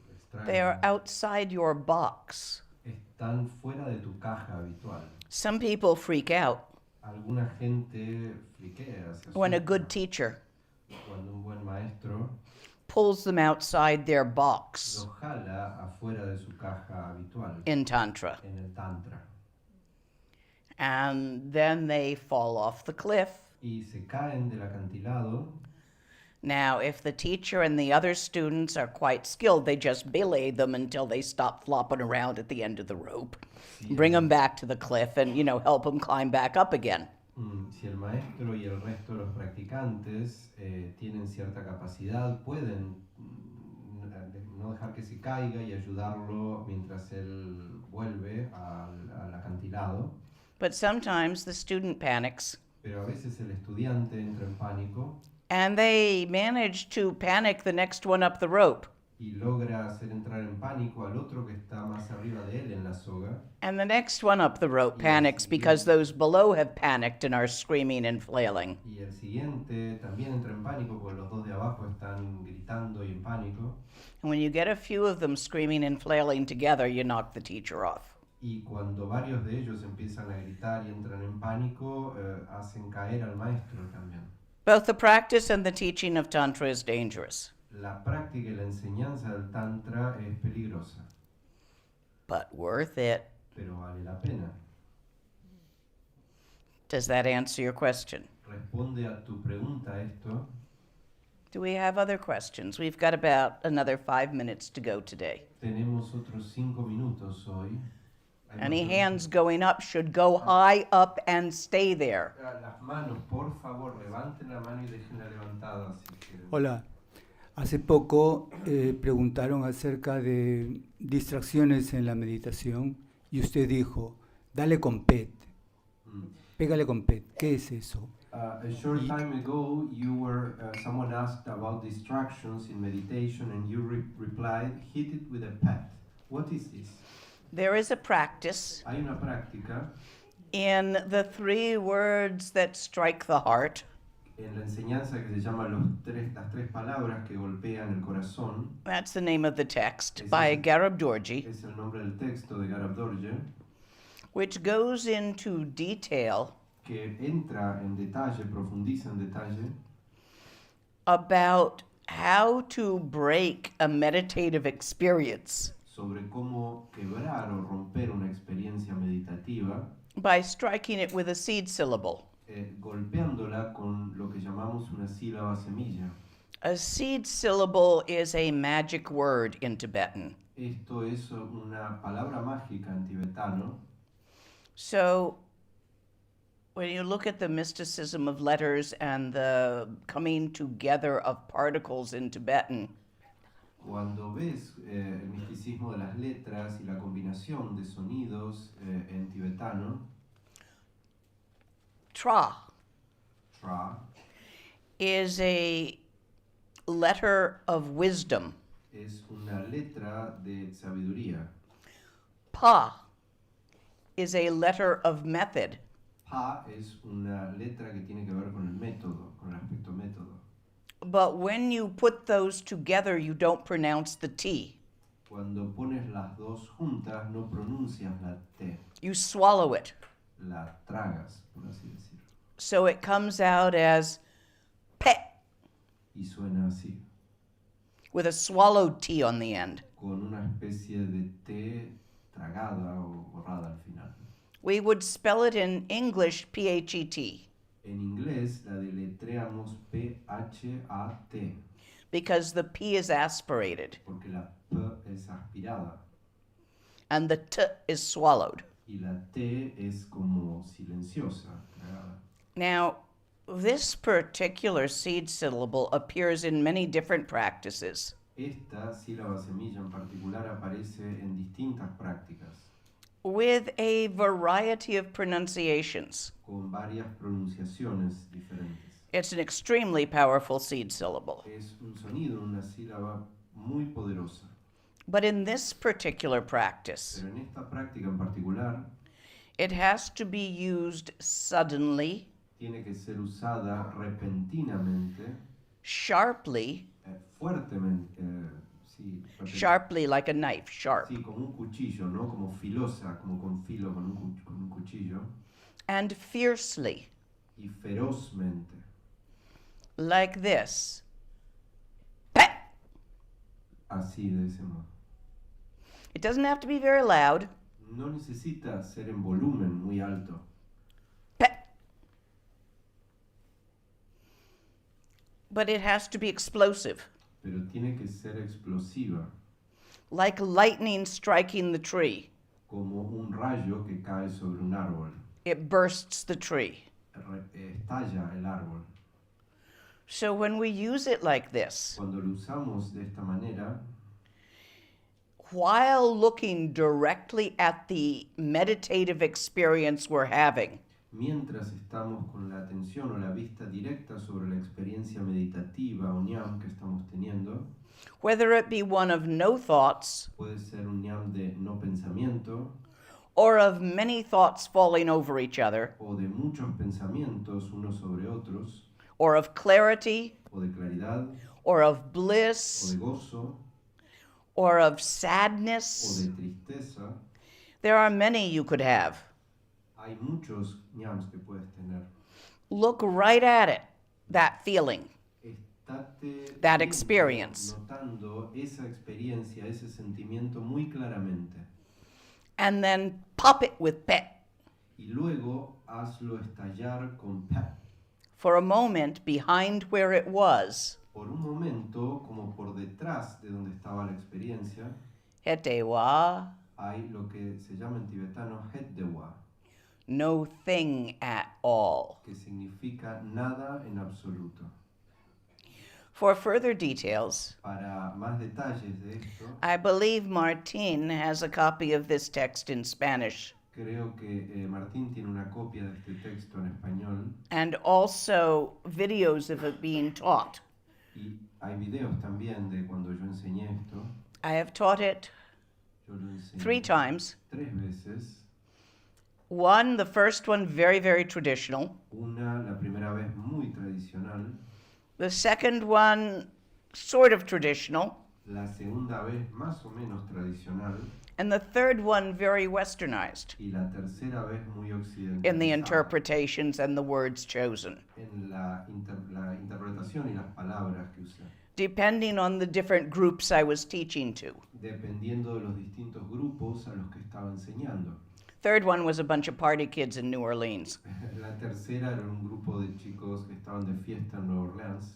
They are extrañas. outside your box. Están fuera de tu caja habitual. Some people freak out Alguna gente friquea, se when a asusta good teacher cuando un buen maestro pulls them outside their box lo jala afuera de su caja habitual in Tantra. en el Tantra. And then they fall off the cliff. Y se caen del acantilado. Now, if the teacher and the other students are quite skilled, they just belay them until they stop flopping around at the end of the rope, bring them back to the cliff, and, help them climb back up again. Si el maestro y el resto de los practicantes tienen cierta capacidad, pueden no dejar que se caiga y ayudarlo mientras él vuelve al acantilado. But sometimes the student panics, Pero a veces el estudiante entra en pánico and they manage to panic the next one up the rope. y logra hacer entrar en pánico al otro que está más arriba de él en la soga. And the next one up the rope Y el panics because siguiente- those below have panicked and are screaming and flailing. Y el siguiente también entra en pánico porque los dos de abajo están gritando y en pánico. And when you get a few of them screaming and flailing together, you knock the teacher off. Y cuando varios de ellos empiezan a gritar y entran en pánico, hacen caer al maestro también. Both the practice and the teaching of Tantra is dangerous, La práctica y la enseñanza del Tantra es peligrosa, but worth it. pero vale la pena. Does that answer your question? Responde a tu pregunta esto. Do we have other questions? We've got about another 5 minutes to go today. Tenemos otros 5 minutos hoy. Hay Any más hands going up should go high up and stay there. preguntas. Las manos, por favor, levanten la mano y déjenla levantada si quieren. Hola, hace poco preguntaron acerca de distracciones en la meditación y usted dijo, dale con PET, Mm. pégale con PET. ¿Qué es eso? A short time ago, someone asked about distractions in meditation, and you replied, "Hit it with a pet." What is this? There is a practice Hay una práctica in the 3 words that strike the heart. en la enseñanza que se llama las tres palabras que golpean el corazón. That's the name of the text Ese by es- Garab Dorji, Es el nombre del texto de Garab Dorje, which goes into detail que entra en detalle, profundiza en detalle about how to break a meditative experience sobre cómo quebrar o romper una experiencia meditativa, by striking it with a seed syllable. golpeándola con lo que llamamos una sílaba semilla. A seed syllable is a magic word in Tibetan. Esto es una palabra mágica en tibetano. So, when you look at the mysticism of letters and the coming together of particles in Tibetan, Cuando ves el misticismo de las letras y la combinación de sonidos en tibetano, tra tra is a letter of wisdom. es una letra de sabiduría. Pa is a letter of method. Pa es una letra que tiene que ver con el método, con el aspecto método. But when you put those together, you don't pronounce the T. Cuando pones las dos juntas, no pronuncias la T, You swallow it. la tragas, por así decir. So it comes out as pe Y suena así, with a swallowed T on the end. con una especie de T tragada o borrada al final. We would spell it in English P-H-E-T En inglés la deletreamos P-H-A-T, because the P is aspirated porque la P es aspirada and the T is swallowed. y la T es como silenciosa, tragada. Now, this particular seed syllable appears in many different practices. Esta sílaba semilla en particular aparece en distintas prácticas, with a variety of pronunciations. con varias pronunciaciones diferentes. It's an extremely powerful seed syllable. Es un sonido, una sílaba muy poderosa. But in this particular practice, Pero en esta práctica en particular, it has to be used suddenly, tiene que ser usada repentinamente, sharply, fuertemente, sí, sharply like a knife, sharp, sí, como un cuchillo, ¿no? Como filosa, como con filo, con un cuchillo, and fiercely, y ferozmente, like this. Pet! así de ese modo. It doesn't have to be very loud. No necesita ser en volumen muy alto, Pet! But it has to be explosive, pero tiene que ser explosiva, like lightning striking the tree. como un rayo que cae sobre un árbol. It bursts the tree. Estalla el árbol. So when we use it like this, Cuando lo usamos de esta manera, while looking directly at the meditative experience we're having, Mientras estamos con la atención o la vista directa sobre la experiencia meditativa o ñam que estamos teniendo, whether it be one of no thoughts puede ser un ñam de no pensamiento or of many thoughts falling over each other, o de muchos pensamientos unos sobre otros, or of clarity, o de claridad, or of o bliss, de gozo, or of o sadness. de tristeza. There are many you could have. Hay muchos ñams que puedes tener. Look right at it, that feeling, Estate that viendo, experience, notando esa experiencia, ese sentimiento muy claramente. and then pop it with pet. Y luego hazlo estallar con pep. For a moment, behind where it was, Por un momento, como por detrás de donde estaba la experiencia, hetewa, hay lo que se llama en tibetano het dewa, no thing at all. que significa nada en absoluto. For further details, Para más detalles de esto, I believe Martin has a copy of this text in Spanish, creo que Martín tiene una copia de este texto en español and also videos of it being taught. y hay videos también de cuando yo enseñé esto. I have taught it Yo lo enseñé 3 times. 3 veces. One, the first one, very, very traditional. Una, la primera vez muy tradicional. The second one, sort of traditional. La segunda vez más o menos tradicional. And the third one, very westernized Y la tercera vez muy occidental. in the interpretations and the words chosen, En la interpretación y las palabras que usé. depending on the different groups I was teaching to. Dependiendo de los distintos grupos a los que estaba enseñando. Third one was a bunch of party kids in New Orleans. La tercera era un grupo de chicos que estaban de fiesta en Nueva Orleans.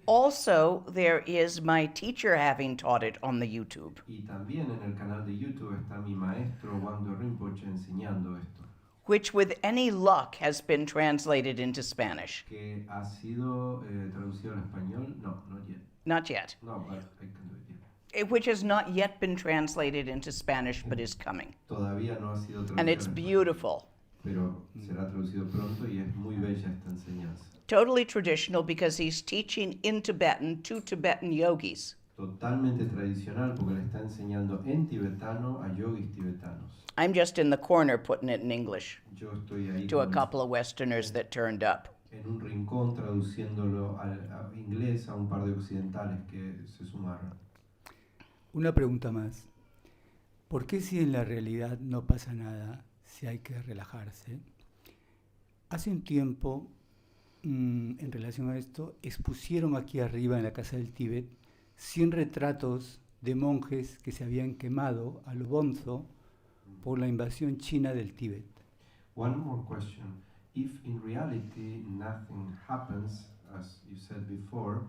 Also, there is my teacher having taught it on the YouTube. Y también en el canal de YouTube está mi maestro Wando Rinpoche enseñando esto. Which with any luck has been translated into Spanish. Que ha sido traducido al español. No, not yet. Not yet. No, but I can do it. Which has not yet been translated into Spanish, but is coming. Todavía no ha sido traducido. And it's beautiful. Pero será traducido pronto y es muy bella esta enseñanza. Totally traditional because he's teaching in Tibetan to Tibetan yogis. Totalmente tradicional porque le está enseñando en tibetano a yogis tibetanos. I'm just in the corner putting it in English Yo estoy ahí to a couple of Westerners that turned up. en un rincón traduciéndolo al inglés a un par de occidentales que se sumaron. Una pregunta más. ¿Por qué si en la realidad no pasa nada, si hay que relajarse? Hace un tiempo, en relación a esto, expusieron aquí arriba en la Casa del Tíbet 100 retratos de monjes que se habían quemado a lo bonzo por la invasión china del Tíbet. One more question. If in reality nothing happens, as you said before,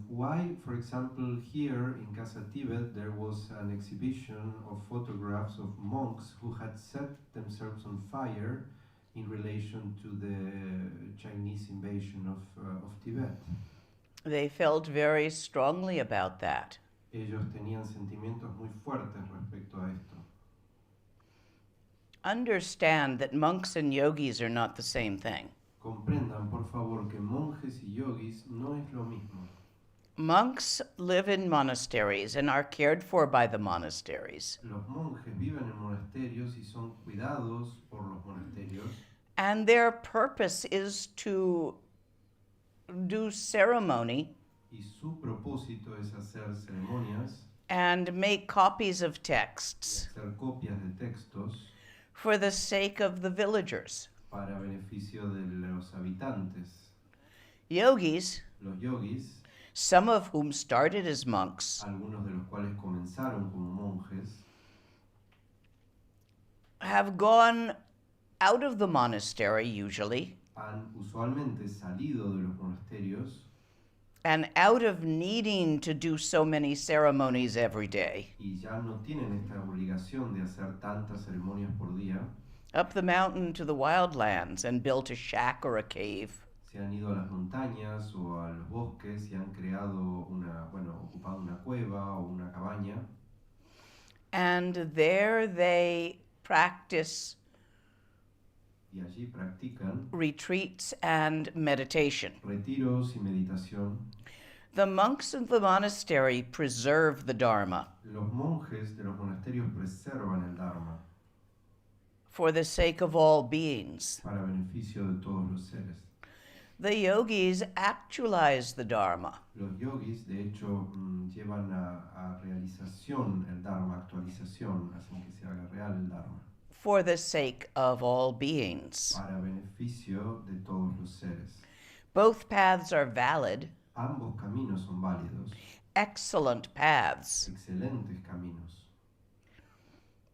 why, for example, here in Casa Tibet there was an exhibition of photographs of monks who had set themselves on fire in relation to the Chinese invasion of Tibet? They felt very strongly about that. Ellos tenían sentimientos muy fuertes respecto a esto. Understand that monks and yogis are not the same thing. Comprendan, por favor, que monjes y yogis no es lo mismo. Monks live in monasteries and are cared for by the monasteries. Los monjes viven en monasterios y son cuidados por los monasterios. And their purpose is to do ceremony Y su propósito es hacer ceremonias and make copies of y texts hacer copias de textos for the sake of the villagers. para beneficio de los habitantes. Yogis, Los yogis, some of whom started as monks, algunos de los cuales comenzaron como monjes, have gone out of the monastery usually han usualmente salido de los monasterios and out of needing to do so many ceremonies every day, y ya no tienen esta obligación de hacer tantas ceremonias por día. up the mountain to the wildlands and built a shack or a cave. Se han ido a las montañas o a los bosques y han creado ocupado una cueva o una cabaña. And there they practice y allí practican retreats and meditation. retiros y meditación. The monks of the monastery preserve the Dharma Los monjes de los monasterios preservan el Dharma for the sake of all beings. para beneficio de todos los seres. The yogis actualize the Dharma Los yogis, de hecho, llevan a realización el Dharma, actualización, hacen que se haga real el Dharma, for the sake of all beings. para beneficio de todos los seres. Both paths are valid, Ambos caminos son válidos, excellent paths, excelentes caminos,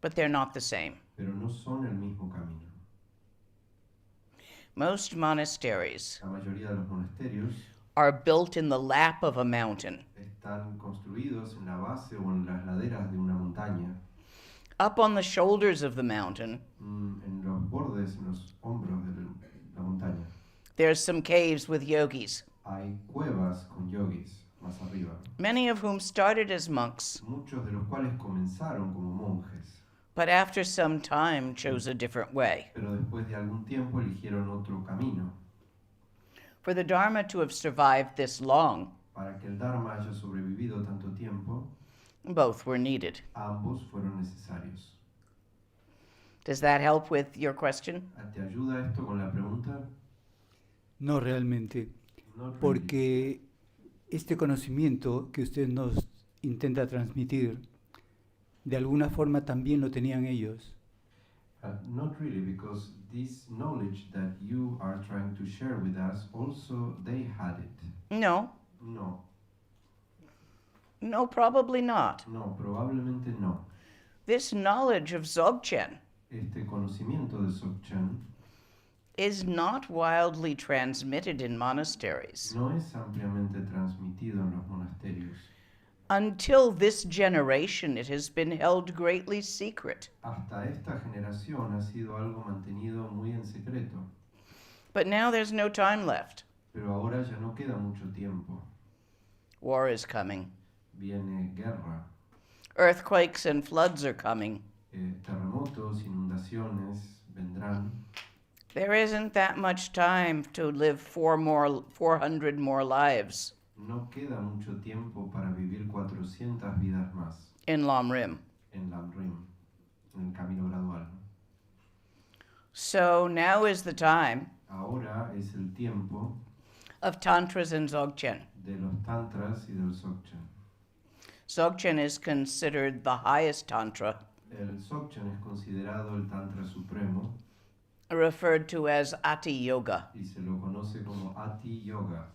but they're not the same. pero no son el mismo camino. Most monasteries La mayoría de los monasterios are built in the lap of a mountain, están construidos en la base o en las laderas de una montaña, up on the shoulders of the mountain. en los bordes, en los hombros de la montaña. There's some caves with yogis, Hay cuevas con yogis más arriba, many of whom started as monks, muchos de los cuales comenzaron como monjes, but after some time chose a different way. pero después de algún tiempo eligieron otro camino. For the Dharma to have survived this long, Para que el Dharma haya sobrevivido tanto tiempo, both were needed. ambos fueron necesarios. Does that help with your question? ¿Te ayuda esto con la pregunta? No realmente, Not really. porque este conocimiento que usted nos intenta transmitir, de alguna forma también lo tenían ellos. Not really, because this knowledge that you are trying to share with us, also they had it. No, No, no, probably not. no, probablemente no. This knowledge of Dzogchen Este conocimiento de Dzogchen is not wildly transmitted in monasteries. no es ampliamente transmitido en los monasterios. Until this generation, it has been held greatly secret. Hasta esta generación ha sido algo mantenido muy en secreto, But now there's no time left. pero ahora ya no queda mucho tiempo. War is coming. Viene guerra, Earthquakes and floods are coming. terremotos, inundaciones vendrán. There isn't that much time to live 400 more lives No queda mucho tiempo para vivir 400 vidas más in Lamrim. en Lamrim, en el camino gradual. So now is the time Ahora es el tiempo of Tantras and Dzogchen. de los tantras y del Dzogchen. Dzogchen is considered the highest Tantra, El Dzogchen es considerado el tantra supremo referred to as Ati Yoga. y se lo conoce como Ati Yoga.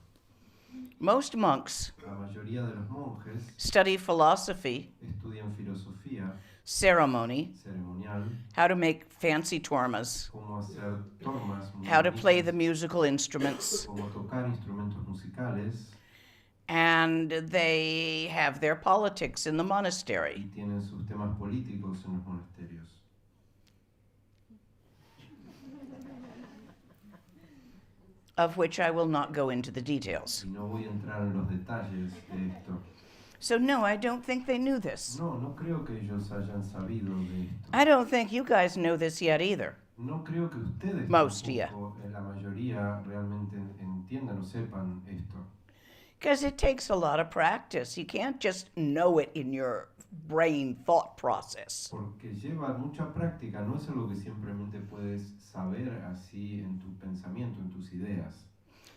Most monks La mayoría de los monjes study philosophy, estudian filosofía ceremony, ceremonial, how to make fancy tormas, cómo hacer tormas, how to play the bonitas, musical instruments, cómo tocar instrumentos musicales, and they have their politics in the y monastery. tienen sus temas políticos en los monasterios. Of which I will not go into the details. Y no voy a entrar en los detalles de esto. So no, I don't think they knew this. No, no creo que ellos hayan sabido de esto. I don't think you guys know this yet either. No creo que ustedes Most, tampoco, la mayoría realmente entiendan o sepan esto. Because it takes a lot of practice. You can't just know it in your brain thought process. Porque lleva mucha práctica, no es algo que simplemente puedes saber así en tu pensamiento, en tus ideas.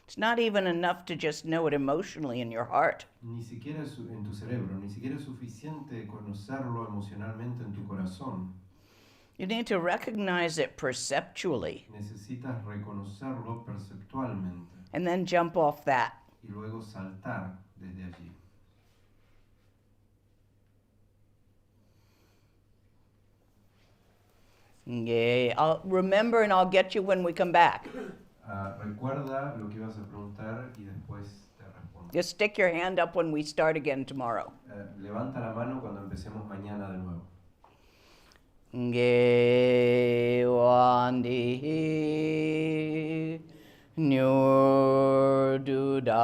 It's not even enough to just know it emotionally in your heart. Ni siquiera en tu cerebro, ni siquiera es suficiente conocerlo emocionalmente en tu corazón. You need to recognize it perceptually Necesitas reconocerlo perceptualmente and then jump off that. y luego saltar desde allí. Yeah, I'll remember and I'll get you when we come back. Recuerda lo que ibas a preguntar y después te respondo. Just stick your hand up when we start again tomorrow. Levanta la mano cuando empecemos mañana de nuevo. Ge wandi nyur duda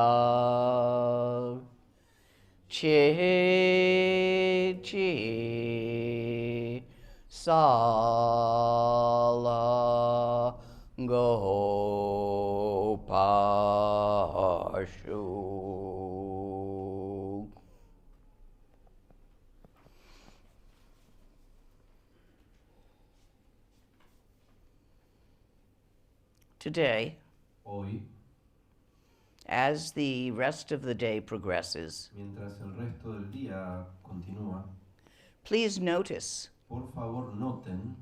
che chi sala Gopashu. Today, Hoy, as the rest of the day progresses, mientras el resto del día continúa, please notice por favor noten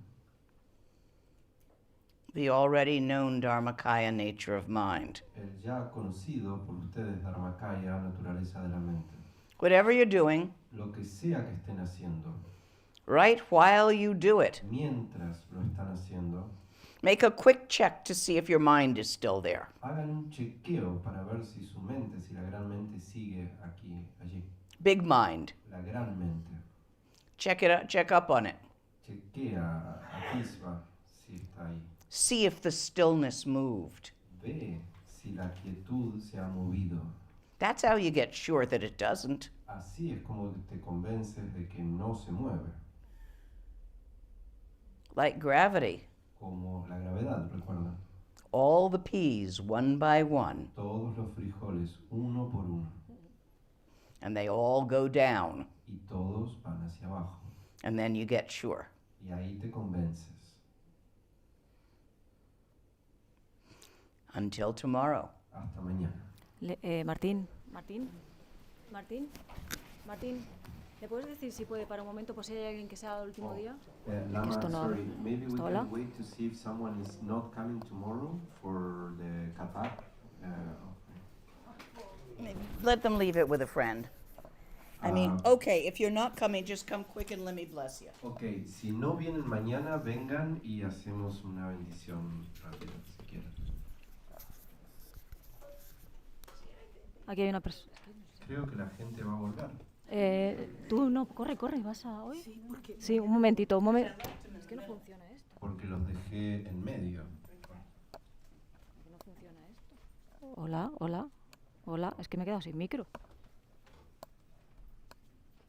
the already known Dharmakaya nature of mind. el ya conocido por ustedes Dharmakaya, naturaleza de la mente. Whatever you're doing, Lo que sea que estén haciendo, right while you do it, mientras lo están haciendo, make a quick check to see if your mind is still there. hagan un chequeo para ver si su mente, si la gran mente sigue aquí, allí. Big mind. La gran mente. Check it out, check up on it. Chequea, atisba si está ahí. See if the stillness moved. Ve si la quietud se ha movido. That's how you get sure that it doesn't. Así es como te convences de que no se mueve. Like gravity. Como la gravedad, recuerda. All the peas, one by one, Todos los frijoles, uno por uno. and they all go down, Y todos van hacia abajo. and then you get sure. Y ahí te convences. Until tomorrow. Hasta mañana. Martín, ¿le puedes decir si puede para un momento, por si hay alguien que sea el último día? Lama, Esto no- sorry, maybe we ¿Esto hola? can wait to see if someone is not coming tomorrow for the Qatar. Let them leave it with a friend. I mean, okay, if you're not coming, just come quick and let me bless you. Ok, si no vienen mañana, vengan y hacemos una bendición rápida, si quieren. Aquí hay una persona. Creo que la gente va a volver. Tú no, corre, ¿vas a hoy? Sí, un momentito, Es que no funciona esto. Porque los dejé en medio. No funciona esto. Hola, es que me he quedado sin micro.